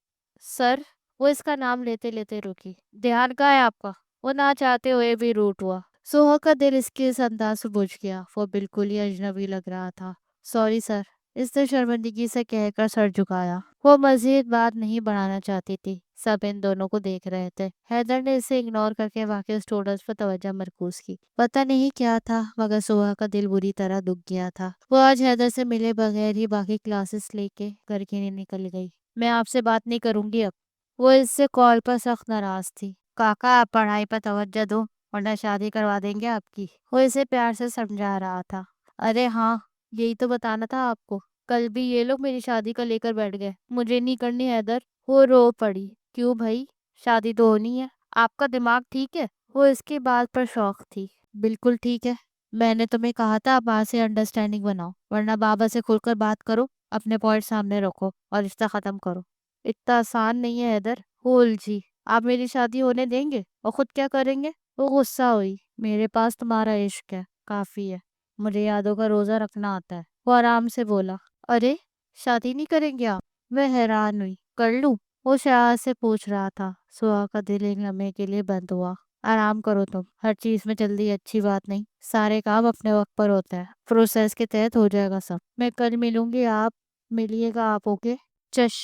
سر، وہ اس کا نام لیتے لیتے رکی۔ دھیان کہاں ہے آپ کا؟ وہ نہ چاہتے ہوئے بھی روٹ ہوا۔ سوہا کا دل اس کے اس انداز سے بجھ گیا، وہ بالکل ہی اجنبی لگ رہا تھا۔ سوری سر، اس نے شرمندگی سے کہہ کر سر جھکایا۔ وہ مزید بات نہیں بڑھانا چاہتی تھی، سب ان دونوں کو دیکھ رہے تھے۔ حیدر نے اسے اگنور کر کے باقی اسٹوڈنٹس پر توجہ مرکوز کی۔ پتہ نہیں کیا تھا مگر سوہا کا دل بری طرح دکھ گیا تھا۔ وہ آج حیدر سے ملے بغیر ہی باقی کلاسز لے کے گھر کے لیے نکل گئی۔ میں آپ سے بات نہیں کروں گی اب۔ وہ اس سے کال پر سخت ناراض تھی۔ کاکا، آپ پڑھائی پر توجہ دو ورنہ شادی کروا دیں گے آپ کی۔ وہ اسے پیار سے سمجھا رہا تھا۔ ارے ہاں، یہی تو بتانا تھا آپ کو۔ کل بھی یہ لوگ میری شادی کا لے کر بیٹھ گئے۔ مجھے نہیں کرنی حیدر۔ وہ رو پڑی۔ کیوں بھائی؟ شادی تو ہونی ہے۔ آپ کا دماغ ٹھیک ہے؟ وہ اس کی بات پر شوق تھی۔ بالکل ٹھیک ہے۔ میں نے تمہیں کہا تھا آپ آج سے انڈرسٹینڈنگ بناؤ ورنہ بابا سے کھل کر بات کرو، اپنے پوائنٹ سامنے رکھو اور رشتہ ختم کرو۔ اتنا آسان نہیں ہے حیدر۔ وہ الجھی۔ آپ میری شادی ہونے دیں گے اور خود کیا کریں گے؟ وہ غصہ ہوئی۔ میرے پاس تمہارا عشق ہے، کافی ہے۔ مجھے یادوں کا روزہ رکھنا آتا ہے۔ وہ آرام سے بولا۔ ارے، شادی نہیں کریں گے آپ؟ میں حیران ہوئی۔ کر لوں؟ وہ شاید سے پوچھ رہا تھا۔ سہا کا دل ایک لمحے کے لیے بند ہوا۔ آرام کرو تم، ہر چیز میں جلدی اچھی بات نہیں، سارے کام اپنے وقت پر ہوتے ہیں، پروسیس کے تحت ہو جائے گا سب۔ میں کل ملوں گی، آپ ملیے گا آپ، اوکے؟ چش۔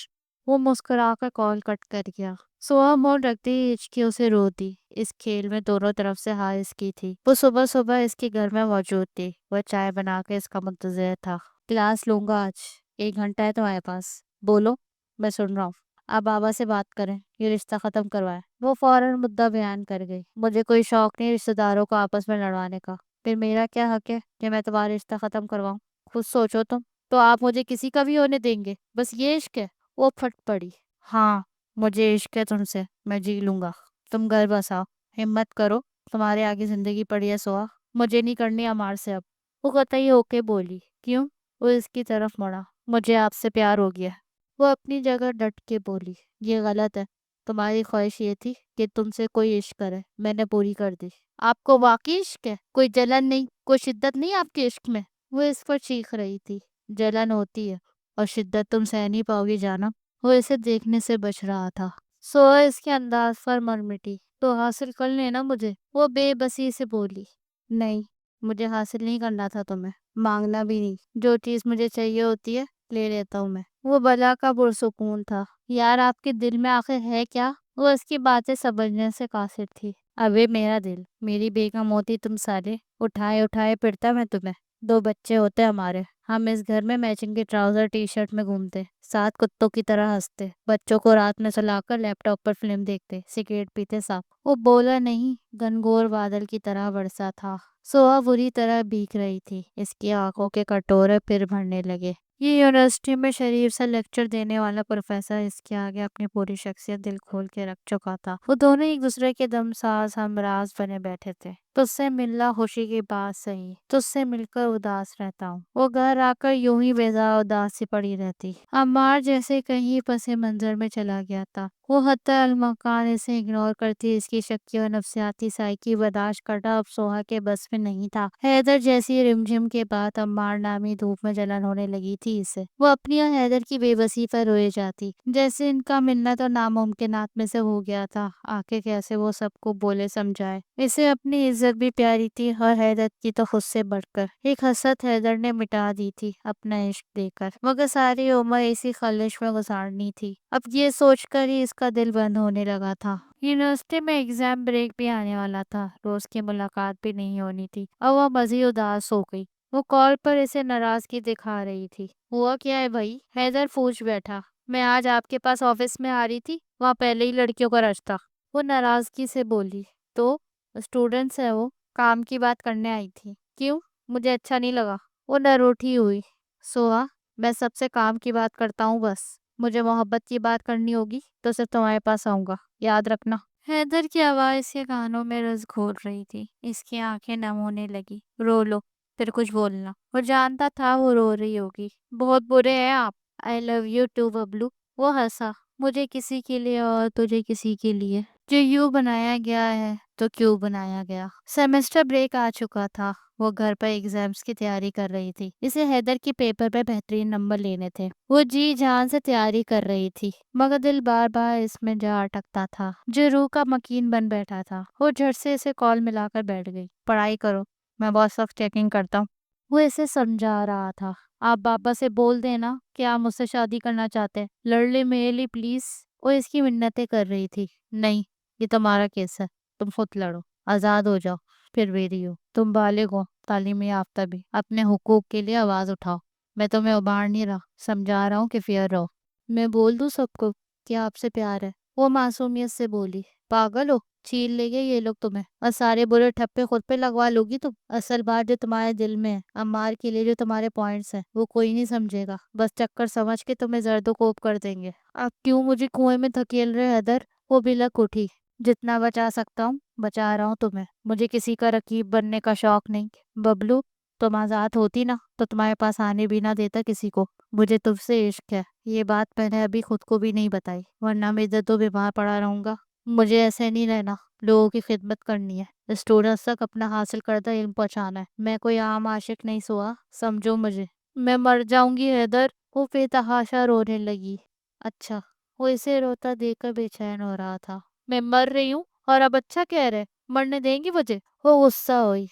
وہ مسکرا کر کال کٹ کر گیا۔ سوہا مون رکھتی ہی ہچکیوں سے رو دی۔ اس کھیل میں دونوں طرف سے ہار اس کی تھی۔ وہ صبح صبح اس کے گھر میں موجود تھی۔ وہ چائے بنا کے اس کا منتظر تھا۔ کلاس لوں گا آج، 1 گھنٹہ ہے تمہارے پاس، بولو، میں سن رہا ہوں۔ آپ بابا سے بات کریں، یہ رشتہ ختم کروائے۔ وہ فوراً مدعا بیان کر گئی۔ مجھے کوئی شوق نہیں رشتہ داروں کو آپس میں لڑوانے کا۔ پھر میرا کیا حق ہے کہ میں تمہارا رشتہ ختم کرواؤں؟ خود سوچو تم۔ تو آپ مجھے کسی کا بھی ہونے دیں گے؟ بس یہ عشق ہے؟ وہ پھٹ پڑی۔ ہاں، مجھے عشق ہے تم سے، میں جی لوں گا۔ تم گھر بساؤ، ہمت کرو، تمہارے آگے زندگی پڑی ہے سوا۔ مجھے نہیں کرنی امار سے اب۔ وہ قطعی ہو کے بولی۔ کیوں؟ وہ اس کی طرف مڑا۔ مجھے آپ سے پیار ہو گیا۔ وہ اپنی جگہ ڈٹ کے بولی۔ یہ غلط ہے، تمہاری خواہش یہ تھی کہ تم سے کوئی عشق کرے، میں نے پوری کر دی۔ آپ کو واقعی عشق ہے؟ کوئی جلن نہیں، کوئی شدت نہیں آپ کے عشق میں؟ وہ اس پر چیخ رہی تھی۔ جلن ہوتی ہے اور شدت تم سہ نہیں پاؤ گی جانا۔ وہ اسے دیکھنے سے بچ رہا تھا۔ سوہا اس کے انداز پر مر مٹی۔ تو حاصل کر لینا مجھے، وہ بے بسی سے بولی۔ نہیں، مجھے حاصل نہیں کرنا تھا تمہیں، مانگنا بھی نہیں۔ جو چیز مجھے چاہیے ہوتی ہے لے لیتا ہوں میں۔ وہ بلا کا پرسکون تھا۔ یار، آپ کے دل میں آخر ہے کیا؟ وہ اس کی باتیں سمجھنے سے قاصر تھی۔ ابے میرا دل، میری بیگم ہوتی تم سارے، اٹھائے اٹھائے پھرتا میں تمہیں۔ 2 بچے ہوتے ہمارے، ہم اس گھر میں میچنگ کے ٹراؤزر ٹی شرٹ میں گھومتے، ساتھ کتوں کی طرح ہنستے، بچوں کو رات میں سلا کر لیپ ٹاپ پر فلم دیکھتے، سگریٹ پیتے صاف۔ وہ بولا نہیں، گنگور بادل کی طرح برسا تھا۔ سوہا بری طرح بھیگ رہی تھی۔ اس کی آنکھوں کے کٹورے پھر بھرنے لگے۔ یہ یونیورسٹی میں شریف سا لیکچر دینے والا پروفیسر اس کے آگے اپنی پوری شخصیت دل کھول کے رکھ چکا تھا۔ وہ دونوں ایک دوسرے کے دم ساز ہمراز بنے بیٹھے تھے۔ تجھ سے ملنا خوشی کی بات صحیح، تجھ سے مل کر اداس رہتا ہوں۔ وہ گھر آ کر یوں ہی بیزار اداس سی پڑی رہتی۔ عمار جیسے کہیں پس منظر میں چلا گیا تھا۔ وہ حتی المکان اسے اگنور کرتی، اس کی شکی اور نفسیاتی سائیکی برداشت کرنا اب سوہا کے بس میں نہیں تھا۔ حیدر جیسی رمجھم کے بعد عمار نامی دھوپ میں جلن ہونے لگی تھی اسے۔ وہ اپنی اور حیدر کی بے بسی پر روئے جاتی، جیسے ان کا ملنا تو ناممکنات میں سے ہو گیا تھا۔ آخر کیسے وہ سب کو بولے سمجھائے؟ اسے اپنی عزت بھی پیاری تھی اور حیدر کی تو خود سے بڑھ کر۔ ایک حسرت حیدر نے مٹا دی تھی اپنا عشق دے کر، مگر ساری عمر اسی خلش میں گزارنی تھی۔ اب یہ سوچ کر ہی اس کا دل بند ہونے لگا تھا۔ یونیورسٹی میں ایگزام بریک بھی آنے والا تھا، روز کی ملاقات بھی نہیں ہونی تھی، اور وہ مزید اداس ہو گئی۔ وہ کال پر اسے ناراضگی دکھا رہی تھی۔ ہوا کیا ہے بھائی؟ حیدر پوچھ بیٹھا۔ میں آج آپ کے پاس آفس میں آ رہی تھی، وہاں پہلے ہی لڑکیوں کا رش تھا۔ وہ ناراضگی سے بولی۔ تو اسٹوڈنٹس ہے، وہ کام کی بات کرنے آئی تھی۔ کیوں؟ مجھے اچھا نہیں لگا۔ وہ نروٹھی ہوئی۔ سوہا، میں سب سے کام کی بات کرتا ہوں بس، مجھے محبت کی بات کرنی ہوگی تو صرف تمہارے پاس آؤں گا، یاد رکھنا۔ حیدر کی آواز اس کے کانوں میں رس گھول رہی تھی۔ اس کی آنکھیں نم ہونے لگی۔ رو لو، پھر کچھ بولنا۔ وہ جانتا تھا وہ رو رہی ہوگی۔ بہت برے ہیں آپ۔ آئی لو یو ٹو ببلو۔ وہ ہنسا۔ مجھے کسی کے لیے اور تجھے کسی کے لیے، جو یوں بنایا گیا ہے تو کیوں بنایا گیا۔ سیمسٹر بریک آ چکا تھا۔ وہ گھر پر ایگزامز کی تیاری کر رہی تھی، اسے حیدر کی پیپر پہ بہترین نمبر لینے تھے۔ وہ جی جان سے تیاری کر رہی تھی، مگر دل بار بار اس میں جا اٹکتا تھا جو روح کا مکین بن بیٹھا تھا۔ وہ جھٹ سے اسے کال ملا کر بیٹھ گئی۔ پڑھائی کرو، میں بہت وقت چیکنگ کرتا ہوں۔ وہ اسے سمجھا رہا تھا، آپ بابا سے بول دینا کہ آپ مجھ سے شادی کرنا چاہتے ہیں، لڑ لے میرے لیے پلیز۔ وہ اس کی منتیں کر رہی تھی۔ نہیں، یہ تمہارا کیس ہے، تم خود لڑو، آزاد ہو جاؤ، پھر میری ہو، تم بالغ ہو، تعلیم یافتہ بھی، اپنے حقوق کے لیے آواز اٹھاؤ۔ میں تمہیں ابھار نہیں رہا، سمجھا رہا ہوں کہ فیئر رہو۔ میں بول دوں سب کو کہ آپ سے پیار ہے، وہ معصومیت سے بولی۔ پاگل ہو، چھین لے گے یہ لوگ تمہیں اور سارے برے ٹھپے خود پہ لگوا لو گی تم۔ اصل بات جو تمہارے دل میں ہے، عمار کے لیے جو تمہارے پوائنٹس ہیں، وہ کوئی نہیں سمجھے گا، بس چکر سمجھ کے تمہیں زرد و کوب کر دیں گے۔ اب کیوں مجھے کنویں میں دھکیل رہے حیدر؟ وہ بلک اٹھی۔ جتنا بچا سکتا ہوں بچا رہا ہوں تمہیں، مجھے کسی کا رقیب بننے کا شوق نہیں۔ ببلو، تم آزاد ہوتی نا تو تمہارے پاس آنے بھی نہ دیتا کسی کو۔ مجھے تم سے عشق ہے، یہ بات میں نے ابھی خود کو بھی نہیں بتائی، ورنہ میں ادھر تو بیمار پڑا رہوں گا۔ مجھے ایسے نہیں رہنا، لوگوں کی خدمت کرنی ہے، اسٹوڈنٹس تک اپنا حاصل کردہ علم پہنچانا ہے۔ میں کوئی عام عاشق نہیں سوا، سمجھو مجھے۔ میں مر جاؤں گی حیدر۔ وہ بے تحاشا رونے لگی۔ اچھا، وہ اسے روتا دیکھ کر بے چین ہو رہا تھا۔ میں مر رہی ہوں اور اب اچھا کہہ رہے، مرنے دیں گی مجھے؟ وہ غصہ ہوئی۔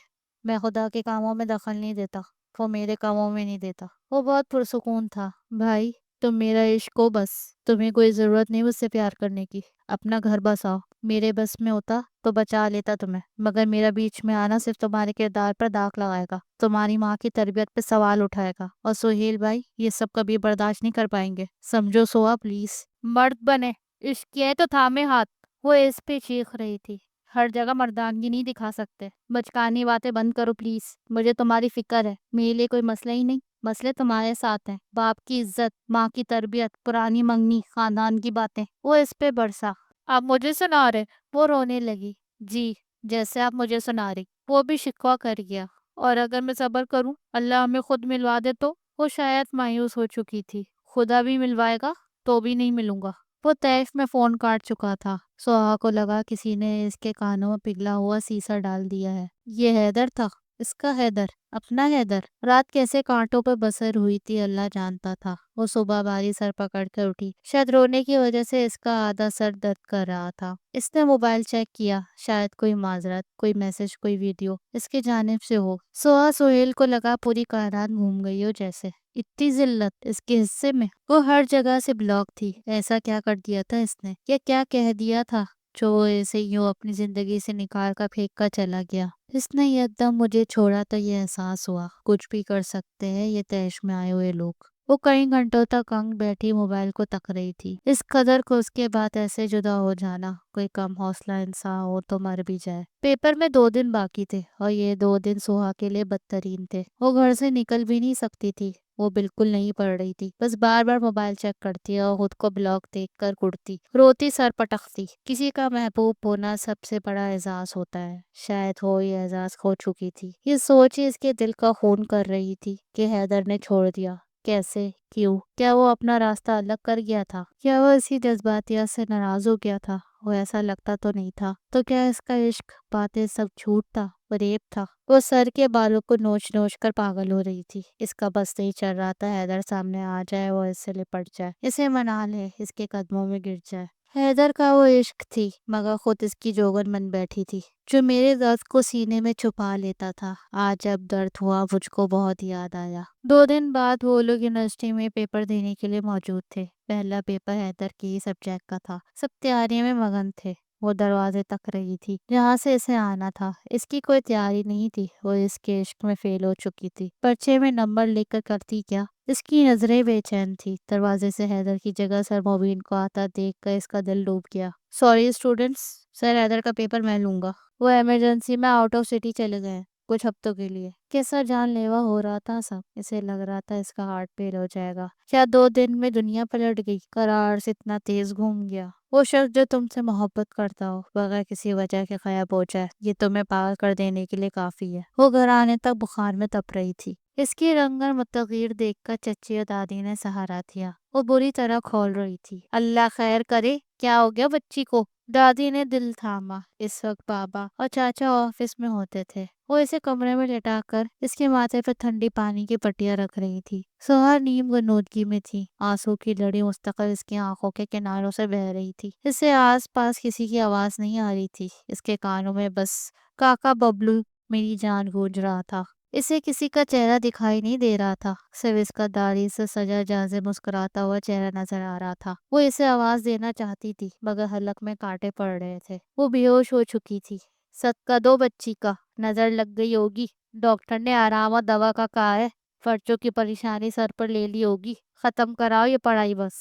میں خدا کے کاموں میں دخل نہیں دیتا، وہ میرے کاموں میں نہیں دیتا۔ وہ بہت پرسکون تھا۔ بھائی، تم میرا عشق ہو بس، تمہیں کوئی ضرورت نہیں مجھ سے پیار کرنے کی۔ اپنا گھر بساؤ، میرے بس میں ہوتا تو بچا لیتا تمہیں، مگر میرا بیچ میں آنا صرف تمہارے کردار پر داغ لگائے گا، تمہاری ماں کی تربیت پہ سوال اٹھائے گا، اور سہیل بھائی یہ سب کبھی برداشت نہیں کر پائیں گے، سمجھو سوا پلیز۔ مرد بنے، عشق کیا ہے تو تھامے ہاتھ۔ وہ اس پہ چیخ رہی تھی۔ ہر جگہ مردانگی نہیں دکھا سکتے، بچکانی باتیں بند کرو پلیز۔ مجھے تمہاری فکر ہے، میرے لیے کوئی مسئلہ ہی نہیں، مسئلے تمہارے ساتھ ہیں۔ باپ کی عزت، ماں کی تربیت، پرانی منگنی، خاندان کی باتیں۔ وہ اس پہ برسا۔ آپ مجھے سنا رہے؟ وہ رونے لگی۔ جی، جیسے آپ مجھے سنا رہی۔ وہ بھی شکوہ کر گیا۔ اور اگر میں صبر کروں، اللہ ہمیں خود ملوا دے تو؟ وہ شاید مایوس ہو چکی تھی۔ خدا بھی ملوائے گا تو بھی نہیں ملوں گا۔ وہ طیف میں فون کاٹ چکا تھا۔ سہا کو لگا کسی نے اس کے کانوں میں پگھلا ہوا سیسا ڈال دیا ہے۔ یہ حیدر تھا، اس کا حیدر، اپنا حیدر۔ رات کیسے کانٹوں پہ بسر ہوئی تھی اللہ جانتا تھا۔ وہ صبح باری سر پکڑ کر اٹھی، شاید رونے کی وجہ سے اس کا آدھا سر درد کر رہا تھا۔ اس نے موبائل چیک کیا، شاید کوئی معذرت، کوئی میسج، کوئی ویڈیو اس کی جانب سے ہو۔ سہیل کو لگا پوری کائنات گھوم گئی ہو جیسے، اتنی ذلت اس کے حصے میں۔ وہ ہر جگہ سے بلاک تھی۔ ایسا کیا کر دیا تھا اس نے، یا کیا کہہ دیا تھا جو وہ اسے یوں اپنی زندگی سے نکال کر پھینک کر چلا گیا؟ اس نے یکدم مجھے چھوڑا تو یہ احساس ہوا کچھ بھی کر سکتے ہیں یہ طیش میں آئے ہوئے لوگ۔ وہ کئی گھنٹوں تک انگ بیٹھی موبائل کو تک رہی تھی۔ اس قدر کو اس کے بعد ایسے جدا ہو جانا، کوئی کم حوصلہ انسان ہو تو مر بھی جائے۔ پیپر میں 2 دن باقی تھے اور یہ 2 دن سہا کے لیے بدترین تھے۔ وہ گھر سے نکل بھی نہیں سکتی تھی، وہ بالکل نہیں پڑھ رہی تھی، بس بار بار موبائل چیک کرتی اور خود کو بلاک دیکھ کر کڑتی، روتی، سر پٹکتی۔ کسی کا محبوب ہونا سب سے بڑا اعزاز ہوتا ہے، شاید وہ یہ اعزاز کھو چکی تھی۔ یہ سوچ ہی اس کے دل کا خون کر رہی تھی کہ حیدر نے چھوڑ دیا، کیسے، کیوں؟ کیا وہ اپنا راستہ الگ کر گیا تھا؟ کیا وہ اسی جذباتیات سے ناراض ہو گیا تھا؟ وہ ایسا لگتا تو نہیں تھا۔ تو کیا اس کا عشق، باتیں سب جھوٹ تھا، فریب تھا؟ وہ سر کے بالوں کو نوچ نوچ کر پاگل ہو رہی تھی۔ اس کا بس نہیں چل رہا تھا حیدر سامنے آ جائے، وہ اس سے لپٹ جائے، اسے منا لے، اس کے قدموں میں گر جائے۔ حیدر کا وہ عشق تھی، مگر خود اس کی جوگن بن بیٹھی تھی، جو میرے درد کو سینے میں چھپا لیتا تھا۔ آج جب درد ہوا مجھ کو بہت یاد آیا۔ 2 دن بعد وہ لوگ یونیورسٹی میں پیپر دینے کے لیے موجود تھے۔ پہلا پیپر حیدر کے ہی سبجیکٹ کا تھا۔ سب تیاری میں مگن تھے۔ وہ دروازے تک رہی تھی جہاں سے اسے آنا تھا۔ اس کی کوئی تیاری نہیں تھی، وہ اس کے عشق میں فیل ہو چکی تھی۔ پرچے میں نمبر لے کر کرتی کیا؟ اس کی نظریں بے چین تھی۔ دروازے سے حیدر کی جگہ سر مبین کو آتا دیکھ کر اس کا دل ڈوب گیا۔ سوری اسٹوڈنٹس، سر حیدر کا پیپر میں لوں گا، وہ ایمرجنسی میں آؤٹ آف سٹی چلے گئے ہیں کچھ ہفتوں کے لیے۔ کیسا جان لیوا ہو رہا تھا سب، اسے لگ رہا تھا اس کا ہارٹ فیل ہو جائے گا۔ کیا 2 دن میں دنیا پلٹ گئی؟ قرار سے اتنا تیز گھوم گیا۔ وہ شخص جو تم سے محبت کرتا ہو، بغیر کسی وجہ کے غائب ہو جائے، یہ تمہیں پاگل کر دینے کے لیے کافی ہے۔ وہ گھر آنے تک بخار میں تپ رہی تھی۔ اس کی رنگن متغیر دیکھ کر چچی اور دادی نے سہارا دیا۔ وہ بری طرح کھول رہی تھی۔ اللہ خیر کرے، کیا ہو گیا بچی کو؟ دادی نے دل تھاما۔ اس وقت بابا اور چاچا آفس میں ہوتے تھے۔ وہ اسے کمرے میں لٹا کر اس کے ماتھے پر ٹھنڈی پانی کی پٹیاں رکھ رہی تھی۔ سہار نیم غنودگی میں تھی۔ آنسو کی لڑی مستقل اس کی آنکھوں کے کناروں سے بہہ رہی تھی۔ اس سے آس پاس کسی کی آواز نہیں آ رہی تھی۔ اس کے کانوں میں بس کاکا ببلو میری جان گونج رہا تھا۔ اسے کسی کا چہرہ دکھائی نہیں دے رہا تھا، صرف اس کا داڑھی سے سجا جازے مسکراتا ہوا چہرہ نظر آ رہا تھا۔ وہ اسے آواز دینا چاہتی تھی مگر حلق میں کانٹے پڑ رہے تھے۔ وہ بے ہوش ہو چکی تھی۔ صدقہ دو بچی کا، نظر لگ گئی ہوگی، ڈاکٹر نے آرام اور دوا کا کہا ہے، فرچوں کی پریشانی سر پر لے لی ہوگی، ختم کراؤ یہ پڑھائی بس۔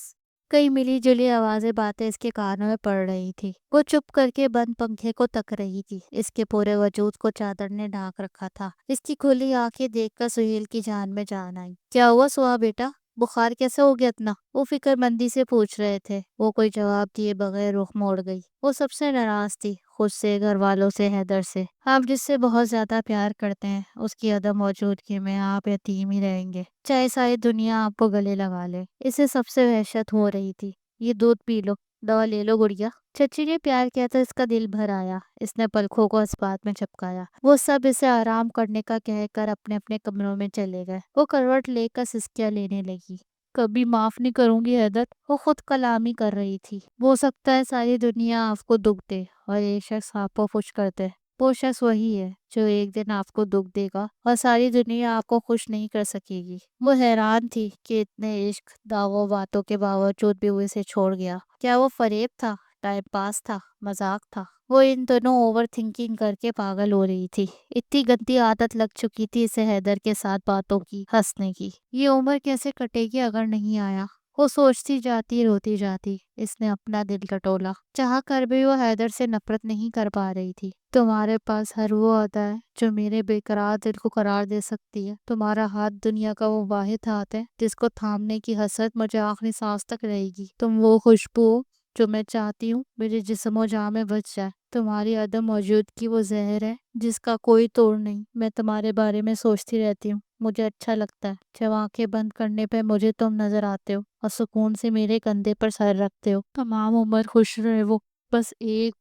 کئی ملی جلی آوازیں باتیں اس کے کانوں میں پڑ رہی تھی۔ وہ چپ کر کے بند پنکھے کو تک رہی تھی۔ اس کے پورے وجود کو چادر نے ڈھانک رکھا تھا۔ اس کی کھلی آنکھیں دیکھ کر سہیل کی جان میں جان آئی۔ کیا ہوا سہا بیٹا؟ بخار کیسے ہو گیا اتنا؟ وہ فکر مندی سے پوچھ رہے تھے۔ وہ کوئی جواب دیے بغیر رخ موڑ گئی۔ وہ سب سے ناراض تھی، خود سے، گھر والوں سے، حیدر سے۔ آپ جس سے بہت زیادہ پیار کرتے ہیں اس کی عدم موجودگی میں آپ یتیم ہی رہیں گے، چاہے ساری دنیا آپ کو گلے لگا لے۔ اسے سب سے وحشت ہو رہی تھی۔ یہ دودھ پی لو، دوا لے لو گڑیا۔ چچی نے پیار کیا تو اس کا دل بھر آیا۔ اس نے پلکوں کو اسپات میں چپکایا۔ وہ سب اسے آرام کرنے کا کہہ کر اپنے اپنے کمروں میں چلے گئے۔ وہ کروٹ لے کر سسکیاں لینے لگی۔ کبھی معاف نہیں کروں گی حیدر، وہ خود کلامی کر رہی تھی۔ ہو سکتا ہے ساری دنیا آپ کو دکھ دے اور ایک شخص آپ کو خوش کر دے۔ وہ شخص وہی ہے جو ایک دن آپ کو دکھ دے گا اور ساری دنیا آپ کو خوش نہیں کر سکے گی۔ وہ حیران تھی کہ اتنے عشق، دعووں، باتوں کے باوجود بھی وہ اسے چھوڑ گیا۔ کیا وہ فریب تھا، ٹائم پاس تھا، مذاق تھا؟ وہ ان دنوں اوور تھنکنگ کر کے پاگل ہو رہی تھی۔ اتنی گندی عادت لگ چکی تھی اسے حیدر کے ساتھ باتوں کی، ہنسنے کی۔ یہ عمر کیسے کٹے گی اگر نہیں آیا؟ وہ سوچتی جاتی، روتی جاتی۔ اس نے اپنا دل ٹٹولا۔ چاہ کر بھی وہ حیدر سے نفرت نہیں کر پا رہی تھی۔ تمہارے پاس ہر وہ ادا ہے جو میرے بے قرار دل کو قرار دے سکتی ہے۔ تمہارا ہاتھ دنیا کا وہ واحد ہاتھ ہے جس کو تھامنے کی حسرت مجھے آخری سانس تک رہے گی۔ تم وہ خوشبو ہو جو میں چاہتی ہوں میرے جسم و جاں میں بچ جائے۔ تمہاری عدم موجودگی وہ زہر ہے جس کا کوئی توڑ نہیں۔ میں تمہارے بارے میں سوچتی رہتی ہوں۔ مجھے اچھا لگتا ہے جب آنکھیں بند کرنے پہ مجھے تم نظر آتے ہو اور سکون سے میرے کندھے پر سر رکھتے ہو۔ تمام عمر خوش رہے وہ، بس ایک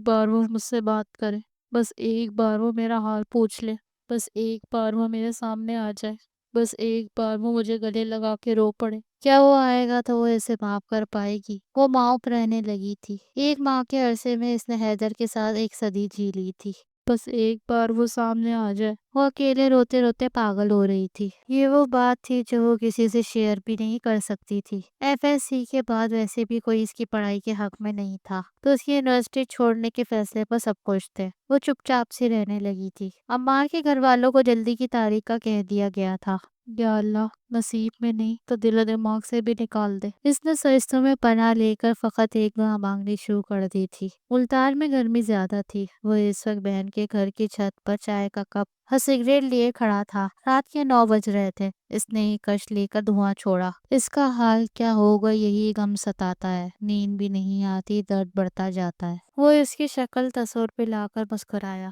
بار وہ مجھ سے بات کرے، بس ایک بار وہ میرا حال پوچھ لے، بس ایک بار وہ میرے سامنے آ جائے، بس ایک بار وہ مجھے گلے لگا کے رو پڑے۔ کیا وہ آئے گا تو وہ اسے معاف کر پائے گی؟ وہ معاف رہنے لگی تھی۔ ایک ماہ کے عرصے میں اس نے حیدر کے ساتھ ایک صدی جی لی تھی۔ بس ایک بار وہ سامنے آ جائے۔ وہ اکیلے روتے روتے پاگل ہو رہی تھی۔ یہ وہ بات تھی جو وہ کسی سے شیئر بھی نہیں کر سکتی تھی۔ FSC کے بعد ویسے بھی کوئی اس کی پڑھائی کے حق میں نہیں تھا تو اس کی یونیورسٹی چھوڑنے کے فیصلے پر سب خوش تھے۔ وہ چپ چاپ سی رہنے لگی تھی۔ عمار کے گھر والوں کو جلدی کی تاریخ کا کہہ دیا گیا تھا۔ یا اللہ، نصیب میں نہیں تو دل و دماغ سے بھی نکال دے۔ اس نے سرستوں میں پناہ لے کر فقط ایک دعا مانگنی شروع کر دی تھی۔ ملتان میں گرمی زیادہ تھی۔ وہ اس وقت بہن کے گھر کی چھت پر چائے کا کپ اور سگریٹ لیے کھڑا تھا۔ رات کے 9 بج رہے تھے۔ اس نے ایک کش لے کر دھواں چھوڑا۔ اس کا حال کیا ہوگا یہی غم ستاتا ہے۔ نیند بھی نہیں آتی، درد بڑھتا جاتا ہے۔ وہ اس کی شکل تصور پہ لا کر مسکرایا۔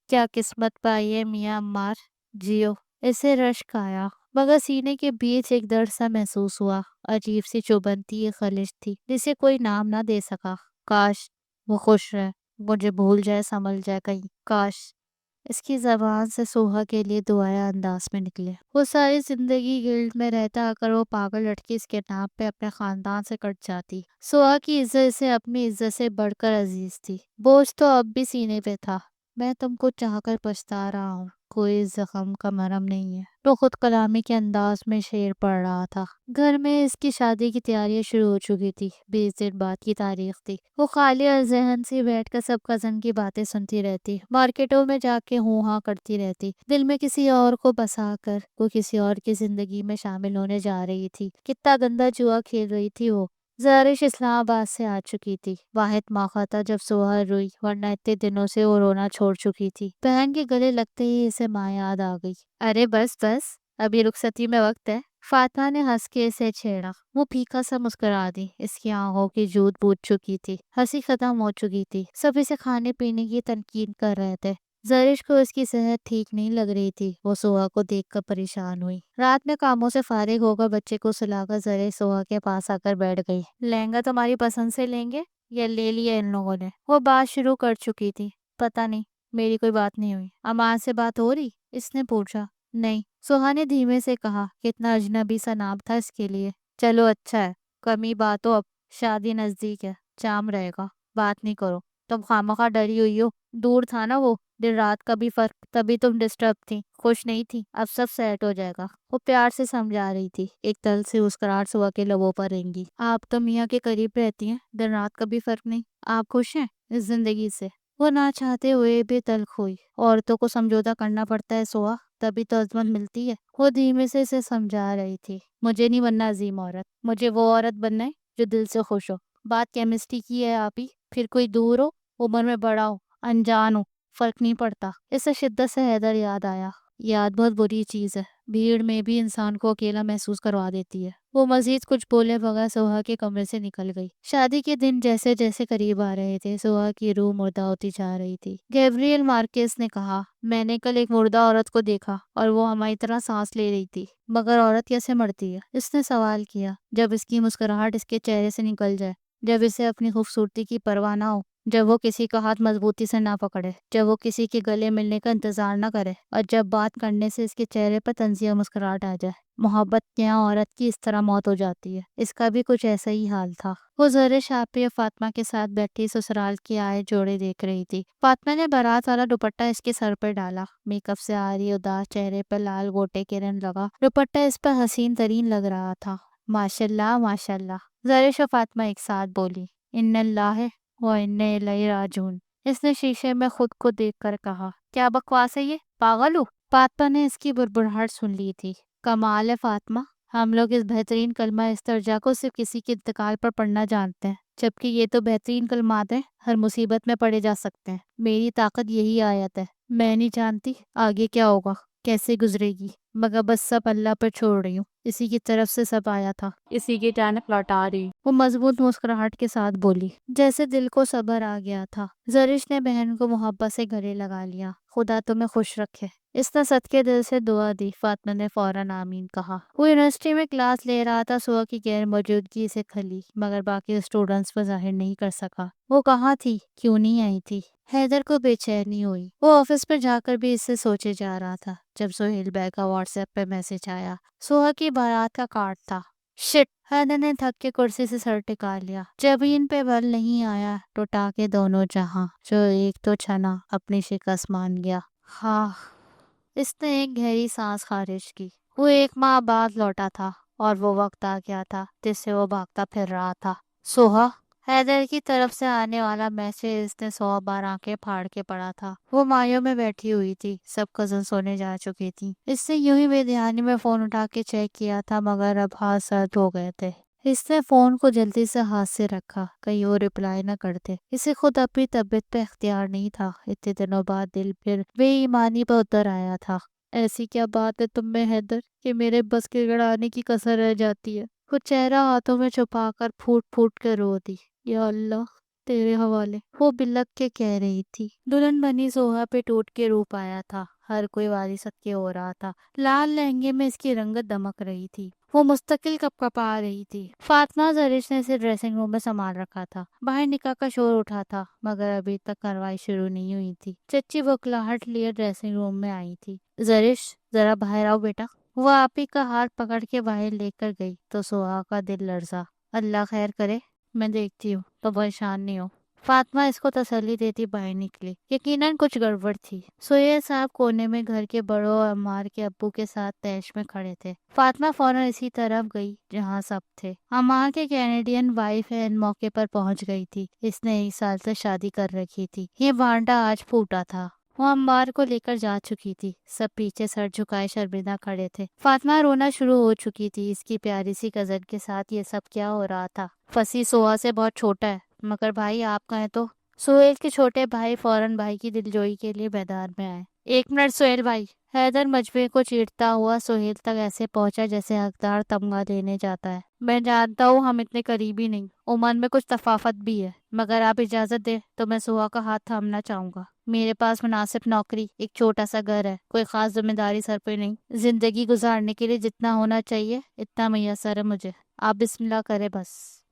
کیا قسمت پائی ہے میاں عمار، جیو۔ اسے رشک آیا مگر سینے کے بیچ ایک درد سا محسوس ہوا۔ عجیب سی چبھن تھی، ایک خلش تھی جسے کوئی نام نہ دے سکا۔ کاش وہ خوش رہے، مجھے بھول جائے، سنبھل جائے کہیں، کاش۔ اس کی زبان سے سوہا کے لیے دعائیں انداز میں نکلے۔ وہ ساری زندگی گلٹ میں رہتا اگر وہ پاگل لڑکی اس کے نام پہ اپنے خاندان سے کٹ جاتی۔ سوہا کی عزت اسے اپنی عزت سے بڑھ کر عزیز تھی۔ بوجھ تو اب بھی سینے پہ تھا۔ میں تم کو چاہ کر پچھتا رہا ہوں، کوئی زخم کا مرہم نہیں ہے۔ تو خود کلامی کے انداز میں شعر پڑھ رہا تھا۔ گھر میں اس کی شادی کی تیاریاں شروع ہو چکی تھی۔ 20 دن بعد کی تاریخ تھی۔ وہ خالی اور ذہن سے بیٹھ کر سب کزن کی باتیں سنتی رہتی، مارکیٹوں میں جا کے ہوں ہاں کرتی رہتی، دل میں کسی اور کو بسا کر وہ کسی اور کی زندگی میں شامل ہونے جا رہی تھی۔ کتنا گندا جوا کھیل رہی تھی وہ۔ زارش اسلام آباد سے آ چکی تھی۔ واحد موقع تھا جب سوہر روئی، ورنہ اتنے دنوں سے وہ رونا چھوڑ چکی تھی۔ بہن کے گلے لگتے ہی اسے ماں یاد آ گئی۔ ارے بس بس، ابھی رخصتی میں وقت ہے۔ فاطمہ نے ہنس کے اسے چھیڑا۔ وہ پھیکا سا مسکرا دی۔ اس کی آنکھوں کی جوت بوجھ چکی تھی، ہنسی ختم ہو چکی تھی۔ سب اسے کھانے پینے کی تنقید کر رہے تھے۔ زرش کو اس کی صحت ٹھیک نہیں لگ رہی تھی۔ وہ سوہا کو دیکھ کر پریشان ہوئی۔ رات میں کاموں سے فارغ ہو کر بچے کو سلا کر زرش سوہا کے پاس آ کر بیٹھ گئی۔ لہنگا تمہاری پسند سے لیں گے یا لے لیا ان لوگوں نے؟ وہ بات شروع کر چکی تھی۔ پتہ نہیں، میری کوئی بات نہیں ہوئی۔ امان سے بات ہو رہی؟ اس نے پوچھا۔ نہیں، سوہا نے دھیمے سے کہا۔ کتنا اجنبی سا نام تھا اس کے لیے۔ چلو اچھا ہے، کمی بات ہو، اب شادی نزدیک ہے، جام رہے گا، بات نہیں کرو۔ تم خواہ ڈری ہوئی ہو، دور تھا نا وہ دن رات کا بھی فرق، تبھی تم ڈسٹرب تھی، خوش نہیں تھی۔ اب سب سیٹ ہو جائے گا، وہ پیار سے سمجھا رہی تھی۔ ایک تل سے مسکراہٹ سوا کے لبوں پر رنگی۔ آپ تو میاں کے قریب رہتی ہیں، دن رات کا بھی فرق نہیں، آپ خوش ہیں اس زندگی سے؟ وہ نہ چاہتے ہوئے بھی تلخ ہوئی۔ عورتوں کو سمجھوتا کرنا پڑتا ہے سوا، تبھی تو عظمت ملتی ہے۔ وہ دھیمے سے اسے سمجھا رہی تھی۔ مجھے نہیں بننا عظیم عورت، مجھے وہ عورت بننا ہے جو دل سے خوش ہو۔ بات کیمسٹری کی ہے آپ ہی، پھر کوئی دور ہو، عمر میں بڑا ہو، انجان ہو، فرق نہیں پڑتا۔ اسے شدت سے حیدر یاد آیا۔ یاد بہت بری چیز ہے، بھیڑ میں بھی انسان کو اکیلا محسوس کروا دیتی ہے۔ وہ مزید کچھ بولے بغیر سوہا کے کمرے سے نکل گئی۔ شادی کے دن جیسے جیسے قریب آ رہے تھے، سوہا کی روح مردہ ہوتی جا رہی تھی۔ گیبریل مارکیز نے کہا، میں نے کل ایک مردہ عورت کو دیکھا اور وہ ہماری طرح سانس لے رہی تھی۔ مگر عورت کیسے مرتی ہے؟ اس نے سوال کیا۔ جب اس کی مسکراہٹ اس کے چہرے سے نکل جائے، جب اسے اپنی خوبصورتی کی پرواہ نہ ہو، جب وہ کسی کا ہاتھ مضبوطی سے نہ پکڑے، جب وہ کسی کے گلے ملنے کا انتظار نہ کرے، اور جب بات کرنے سے اس کے چہرے پر طنزیہ مسکراہٹ آ جائے۔ محبت کے یہاں عورت کی اس طرح موت ہو جاتی ہے۔ اس کا بھی کچھ ایسا ہی حال تھا۔ وہ زرش آپی اور فاطمہ کے ساتھ بیٹھی سسرال کے آئے جوڑے دیکھ رہی تھی۔ فاطمہ نے بارات والا دوپٹہ اس کے سر پر ڈالا۔ میک اپ سے آ رہی اداس چہرے پر لال گوٹے کے رنگ لگا دوپٹہ اس پر حسین ترین لگ رہا تھا۔ ماشاء اللہ ماشاء اللہ، زرش اور فاطمہ ایک ساتھ بولی۔ ان اللہ وَإِنَّا إِلَيْهِ راجعون۔ اس نے شیشے میں خود کو دیکھ کر کہا، کیا بکواس ہے یہ، پاگل ہو؟ فاطمہ نے اس کی بڑبڑاہٹ سن لی تھی۔ کمال ہے فاطمہ، ہم لوگ اس بہترین کلمہ استرجا کو صرف کسی کے انتقال پر پڑھنا جانتے ہیں، جبکہ یہ تو بہترین کلمات ہیں، ہر مصیبت میں پڑھے جا سکتے ہیں۔ میری طاقت یہی آیت ہے۔ میں نہیں جانتی آگے کیا ہوگا، کیسے گزرے گی، مگر بس سب اللہ پر چھوڑ رہی ہوں۔ اسی کی طرف سے سب آیا تھا، اسی کی جانب لوٹا رہی۔ وہ مضبوط مسکراہٹ کے ساتھ بولی، جیسے دل کو صبر آ گیا تھا۔ زرش نے بہن کو محبت سے گلے لگا لیا۔ خدا تمہیں خوش رکھے، اس نے صدقے دل سے دعا دی۔ فاطمہ نے فوراً آمین کہا۔ وہ یونیورسٹی میں کلاس لے رہا تھا، صبح کی غیر موجودگی سے کھلی، مگر باقی اسٹوڈنٹس پر ظاہر نہیں کر سکا۔ وہ کہاں تھی، کیوں نہیں آئی تھی؟ حیدر کو بے چینی ہوئی۔ وہ آفس پر جا کر بھی اس سے سوچے جا رہا تھا، جب سہیل بیگ کا واٹس ایپ پہ میسج آیا۔ سوہا کی بارات کا کارڈ تھا۔ شٹ! حیدر نے تھک کے کرسی سے سر ٹکا لیا۔ جب ان پہ بل نہیں آیا، ٹوٹا کے دونوں جہاں، جو ایک تو چھنا اپنی شکست مان گیا۔ ہاں، اس نے ایک گہری سانس خارج کی۔ وہ ایک ماہ بعد لوٹا تھا اور وہ وقت آ گیا تھا جس سے وہ بھاگتا پھر رہا تھا۔ سوہا! حیدر کی طرف سے آنے والا میسج اس نے 100 بار آنکھیں پھاڑ کے پڑھا تھا۔ وہ مایوں میں بیٹھی ہوئی تھی، سب کزن سونے جا چکی تھی۔ اس نے یوں ہی بے دھیانی میں فون اٹھا کے چیک کیا تھا، مگر اب ہاتھ سرد ہو گئے تھے۔ اس نے فون کو جلدی سے ہاتھ سے رکھا، کہیں وہ رپلائی نہ کرتے۔ اسے خود اپنی طبیعت پہ اختیار نہیں تھا۔ اتنے دنوں بعد دل پھر بے ایمانی پر اتر آیا تھا۔ ایسی کیا بات ہے تم میں حیدر کہ میرے بس کے گڑانے کی کسر رہ جاتی ہے؟ وہ چہرہ ہاتھوں میں چھپا کر پھوٹ پھوٹ کے رو دی۔ یا اللہ تیرے حوالے، وہ بلک کے کہہ رہی تھی۔ دلہن بنی سوہا پہ ٹوٹ کے روپ آیا تھا۔ ہر کوئی واری صدقے ہو رہا تھا۔ لال لہنگے میں اس کی رنگت دمک رہی تھی۔ وہ مستقل کپکپا رہی تھی۔ فاطمہ زرش نے اسے ڈریسنگ روم میں سنبھال رکھا تھا۔ باہر نکاح کا شور اٹھا تھا، مگر ابھی تک کارروائی شروع نہیں ہوئی تھی۔ چچی بکلاہٹ لیے ڈریسنگ روم میں آئی تھی۔ زرش ذرا باہر آؤ بیٹا۔ وہ آپی کا ہاتھ پکڑ کے باہر لے کر گئی تو سوہا کا دل لرزا۔ اللہ خیر کرے، میں دیکھتی ہوں، تو پریشان نہیں ہو۔ فاطمہ اس کو تسلی دیتی باہر نکلی۔ یقیناً کچھ گڑبڑ تھی۔ سہیل صاحب کونے میں گھر کے بڑوں اور عمار کے ابو کے ساتھ تیش میں کھڑے تھے۔ فاطمہ فوراً اسی طرف گئی جہاں سب تھے۔ عمار کے کینیڈین وائف ان موقع پر پہنچ گئی تھی۔ اس نے 1 سال سے شادی کر رکھی تھی۔ یہ بانڈا آج پھوٹا تھا۔ وہ عمار کو لے کر جا چکی تھی۔ سب پیچھے سر جھکائے شرمندہ کھڑے تھے۔ فاطمہ رونا شروع ہو چکی تھی۔ اس کی پیاری سی کزن کے ساتھ یہ سب کیا ہو رہا تھا؟ فصیح سوہا سے بہت چھوٹا ہے، مگر بھائی آپ کہیں تو۔ سہیل کے چھوٹے بھائی فوراً بھائی کی دلجوئی کے لیے میدان میں آئے۔ ایک منٹ سہیل بھائی۔ حیدر مجموعے کو چیرتا ہوا سہیل تک ایسے پہنچا جیسے حقدار تمغہ دینے جاتا ہے۔ میں جانتا ہوں ہم اتنے قریبی نہیں، عمر میں کچھ تفاوت بھی ہے، مگر آپ اجازت دیں تو میں سہا کا ہاتھ تھامنا چاہوں گا۔ میرے پاس مناسب نوکری، ایک چھوٹا سا گھر ہے، کوئی خاص ذمہ داری سر پہ نہیں۔ زندگی گزارنے کے لیے جتنا ہونا چاہیے اتنا میسر ہے مجھے۔ آپ بسم اللہ کرے بس۔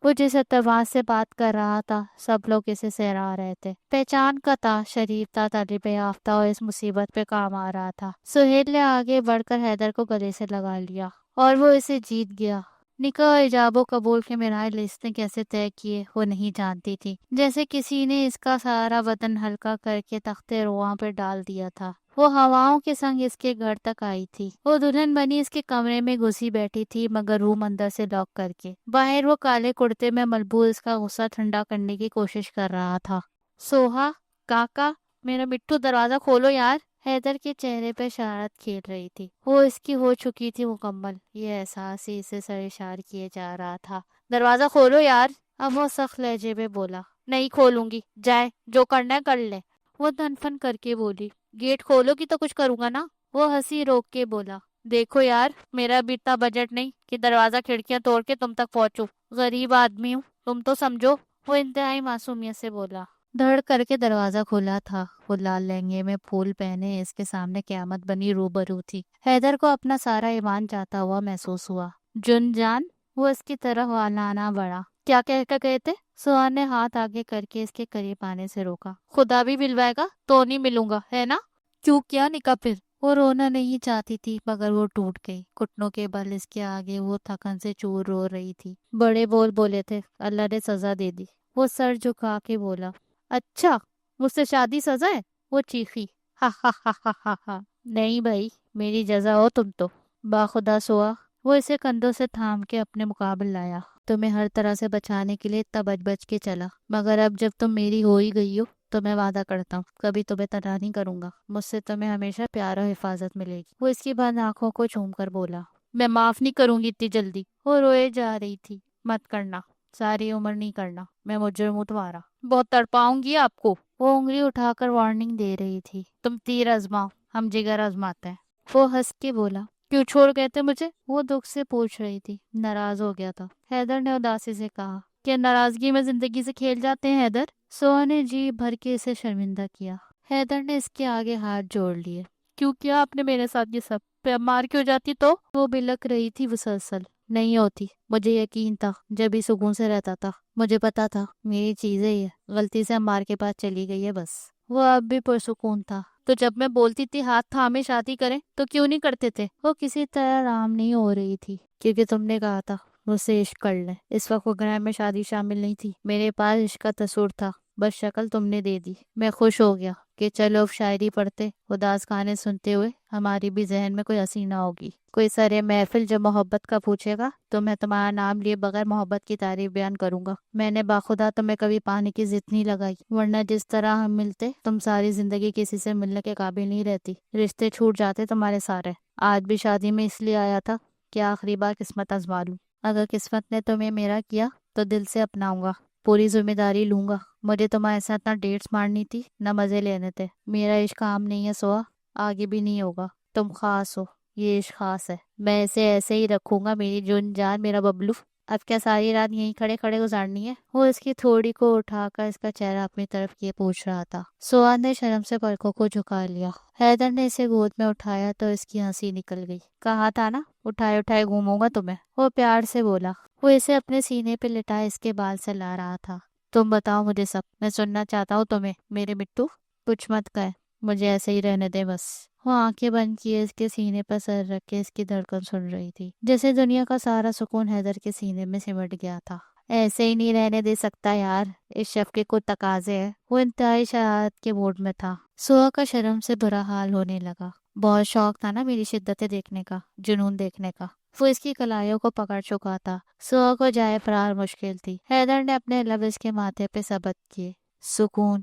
وہ جس اعتماد سے بات کر رہا تھا سب لوگ اسے سہرا رہے تھے۔ پہچان کا تھا، شریف تھا، تعلیم یافتہ، اور اس مصیبت پہ کام آ رہا تھا۔ سہیل نے آگے بڑھ کر حیدر کو گلے سے لگا لیا اور وہ اسے جیت گیا۔ نکاح ایجاب و قبول کے مراحل اس نے کیسے طے کیے وہ نہیں جانتی تھی، جیسے کسی نے اس کا سارا وطن ہلکا کر کے تخت رواں پہ ڈال دیا تھا۔ وہ ہواؤں کے سنگ اس کے گھر تک آئی تھی۔ وہ دلہن بنی اس کے کمرے میں گھسی بیٹھی تھی، مگر روم اندر سے لاک کر کے۔ باہر وہ کالے کرتے میں ملبوس اس کا غصہ ٹھنڈا کرنے کی کوشش کر رہا تھا۔ سوہا، کاکا، میرا مٹھو دروازہ کھولو یار۔ حیدر کے چہرے پہ شرارت کھیل رہی تھی، وہ اس کی ہو چکی تھی مکمل۔ یہ احساس ہی اسے سرشار کیے جا رہا تھا۔ دروازہ کھولو یار۔ اب وہ سخت لہجے میں بولا۔ نہیں کھولوں گی، جائے جو کرنا ہے کر لے۔ وہ دنفن کر کے بولی۔ گیٹ کھولو گی تو کچھ کروں گا نا۔ وہ ہنسی روک کے بولا۔ دیکھو یار، میرا بھی اتنا بجٹ نہیں کہ دروازہ کھڑکیاں توڑ کے تم تک پہنچوں، غریب آدمی ہوں، تم تو سمجھو۔ وہ انتہائی معصومیت سے بولا۔ دھڑ کر کے دروازہ کھولا تھا۔ وہ لال لہنگے میں پھول پہنے اس کے سامنے قیامت بنی روبرو تھی۔ حیدر کو اپنا سارا ایمان جاتا ہوا محسوس ہوا۔ جن جان، وہ اس کی طرف والانا بڑھا۔ کیا کہہ کے گئے تھے؟ سہان نے ہاتھ آگے کر کے اس کے قریب آنے سے روکا۔ خدا بھی ملوائے گا تو نہیں ملوں گا، ہے نا؟ کیوں کیا نکاح پھر؟ وہ رونا نہیں چاہتی تھی مگر وہ ٹوٹ گئی۔ گھٹنوں کے بل اس کے آگے وہ تھکن سے چور رو رہی تھی۔ بڑے بول بولے تھے، اللہ نے سزا دے دی۔ وہ سر جھکا کے بولا۔ اچھا، مجھ سے شادی سزا ہے؟ وہ چیخی۔ ہا ہا ہا ہا ہا ہا۔ نہیں بھائی، میری جزا ہو تم تو۔ باخدا سوا۔ وہ اسے کندھوں سے تھام کے اپنے مقابل لایا۔ تمہیں ہر طرح سے بچانے کے لیے اتنا بچ بچ کے چلا، مگر اب جب تم میری ہو ہی گئی ہو تو میں وعدہ کرتا ہوں کبھی تمہیں تنہا نہیں کروں گا۔ مجھ سے تمہیں ہمیشہ پیار و حفاظت ملے گی۔ وہ اس کی بند آنکھوں کو چوم کر بولا۔ میں معاف نہیں کروں گی اتنی جلدی۔ وہ روئے جا رہی تھی۔ مت کرنا، ساری عمر نہیں کرنا، میں مجرم ہوں تمہارا، بہت تڑپاؤں گی آپ کو۔ وہ انگلی اٹھا کر وارننگ دے رہی تھی۔ تم تیر آزماؤ، ہم جگر آزماتے ہیں۔ وہ ہنس کے بولا۔ کیوں چھوڑ گئے تھے مجھے؟ وہ دکھ سے پوچھ رہی تھی۔ ناراض ہو گیا تھا، حیدر نے اداسی سے کہا۔ کیا ناراضگی میں زندگی سے کھیل جاتے ہیں حیدر؟ سوہا نے جی بھر کے اسے شرمندہ کیا۔ حیدر نے اس کے آگے ہاتھ جوڑ لیے۔ کیوں کیا آپ نے میرے ساتھ یہ سب؟ پہ مار کیوں جاتی تو؟ وہ بلک رہی تھی مسلسل۔ نہیں ہوتی، مجھے یقین تھا جب ہی سکون سے رہتا تھا، مجھے پتا تھا میری چیزیں ہی ہے، غلطی سے مار کے پاس چلی گئی ہے بس۔ وہ اب بھی پرسکون تھا۔ تو جب میں بولتی تھی ہاتھ تھامے شادی کریں تو کیوں نہیں کرتے تھے؟ وہ کسی طرح رام نہیں ہو رہی تھی۔ کیونکہ تم نے کہا تھا مجھ سے عشق کر لیں۔ اس وقت پروگرام میں شادی شامل نہیں تھی، میرے پاس عشق کا تصور تھا، بس شکل تم نے دے دی۔ میں خوش ہو گیا کہ چلو اب شاعری پڑھتے، اداس گانے سنتے ہوئے ہماری بھی ذہن میں کوئی حسینہ ہوگی۔ کوئی سرے محفل جب محبت کا پوچھے گا تو میں تمہارا نام لیے بغیر محبت کی تعریف بیان کروں گا۔ میں نے باخدا تمہیں کبھی پانے کی ضد نہیں لگائی، ورنہ جس طرح ہم ملتے تم ساری زندگی کسی سے ملنے کے قابل نہیں رہتی، رشتے چھوٹ جاتے تمہارے سارے۔ آج بھی شادی میں اس لیے آیا تھا کہ آخری بار قسمت آزما لوں۔ اگر قسمت نے تمہیں میرا کیا تو دل سے اپناؤں گا، پوری ذمہ داری لوں گا۔ مجھے تمہارے ساتھ نہ ڈیٹس مارنی تھی نہ مزے لینے تھے۔ میرا عشق عام نہیں ہے سوا، آگے بھی نہیں ہوگا۔ تم خاص ہو، یہ عشق خاص ہے، میں اسے ایسے ہی رکھوں گا میری جون جان، میرا ببلو۔ اب کیا ساری رات یہیں کھڑے کھڑے گزارنی ہے؟ وہ اس کی تھوڑی کو اٹھا کر اس کا چہرہ اپنی طرف کیے پوچھ رہا تھا۔ سوہان نے شرم سے پلکوں کو جھکا لیا۔ حیدر نے اسے گود میں اٹھایا تو اس کی ہنسی نکل گئی۔ کہا تھا نا اٹھائے اٹھائے گھوموں گا تمہیں، وہ پیار سے بولا۔ وہ اسے اپنے سینے پہ لٹائے اس کے بال سے لا رہا تھا۔ تم بتاؤ مجھے سب، میں سننا چاہتا ہوں تمہیں میرے مٹو۔ کچھ مت کہے، مجھے ایسے ہی رہنے دے بس۔ وہ آنکھیں بند کیے اس کے سینے پر سر رکھ کے اس کی دھڑکن سن رہی تھی، جیسے دنیا کا سارا سکون حیدر کے سینے میں سمٹ گیا تھا۔ ایسے ہی نہیں رہنے دے سکتا یار، اس شف کے کچھ تقاضے ہیں۔ وہ انتہائی شرارت کے موڈ میں تھا۔ سوہا کا شرم سے برا حال ہونے لگا۔ بہت شوق تھا نا میری شدتیں دیکھنے کا، جنون دیکھنے کا۔ وہ اس کی کلائیوں کو پکڑ چکا تھا۔ سوہا کو جائے فرار مشکل تھی۔ حیدر نے اپنے لب اس کے ماتھے پہ ثبت کیے۔ سکون،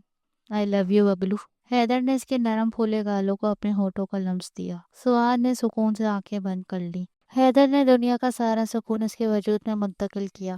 آئی لو یو ببلو۔ حیدر نے اس کے نرم پھولے گالوں کو اپنے ہونٹوں کا لمس دیا۔ سوہان نے سکون سے آنکھیں بند کر لی۔ حیدر نے دنیا کا سارا سکون اس کے وجود میں منتقل کیا۔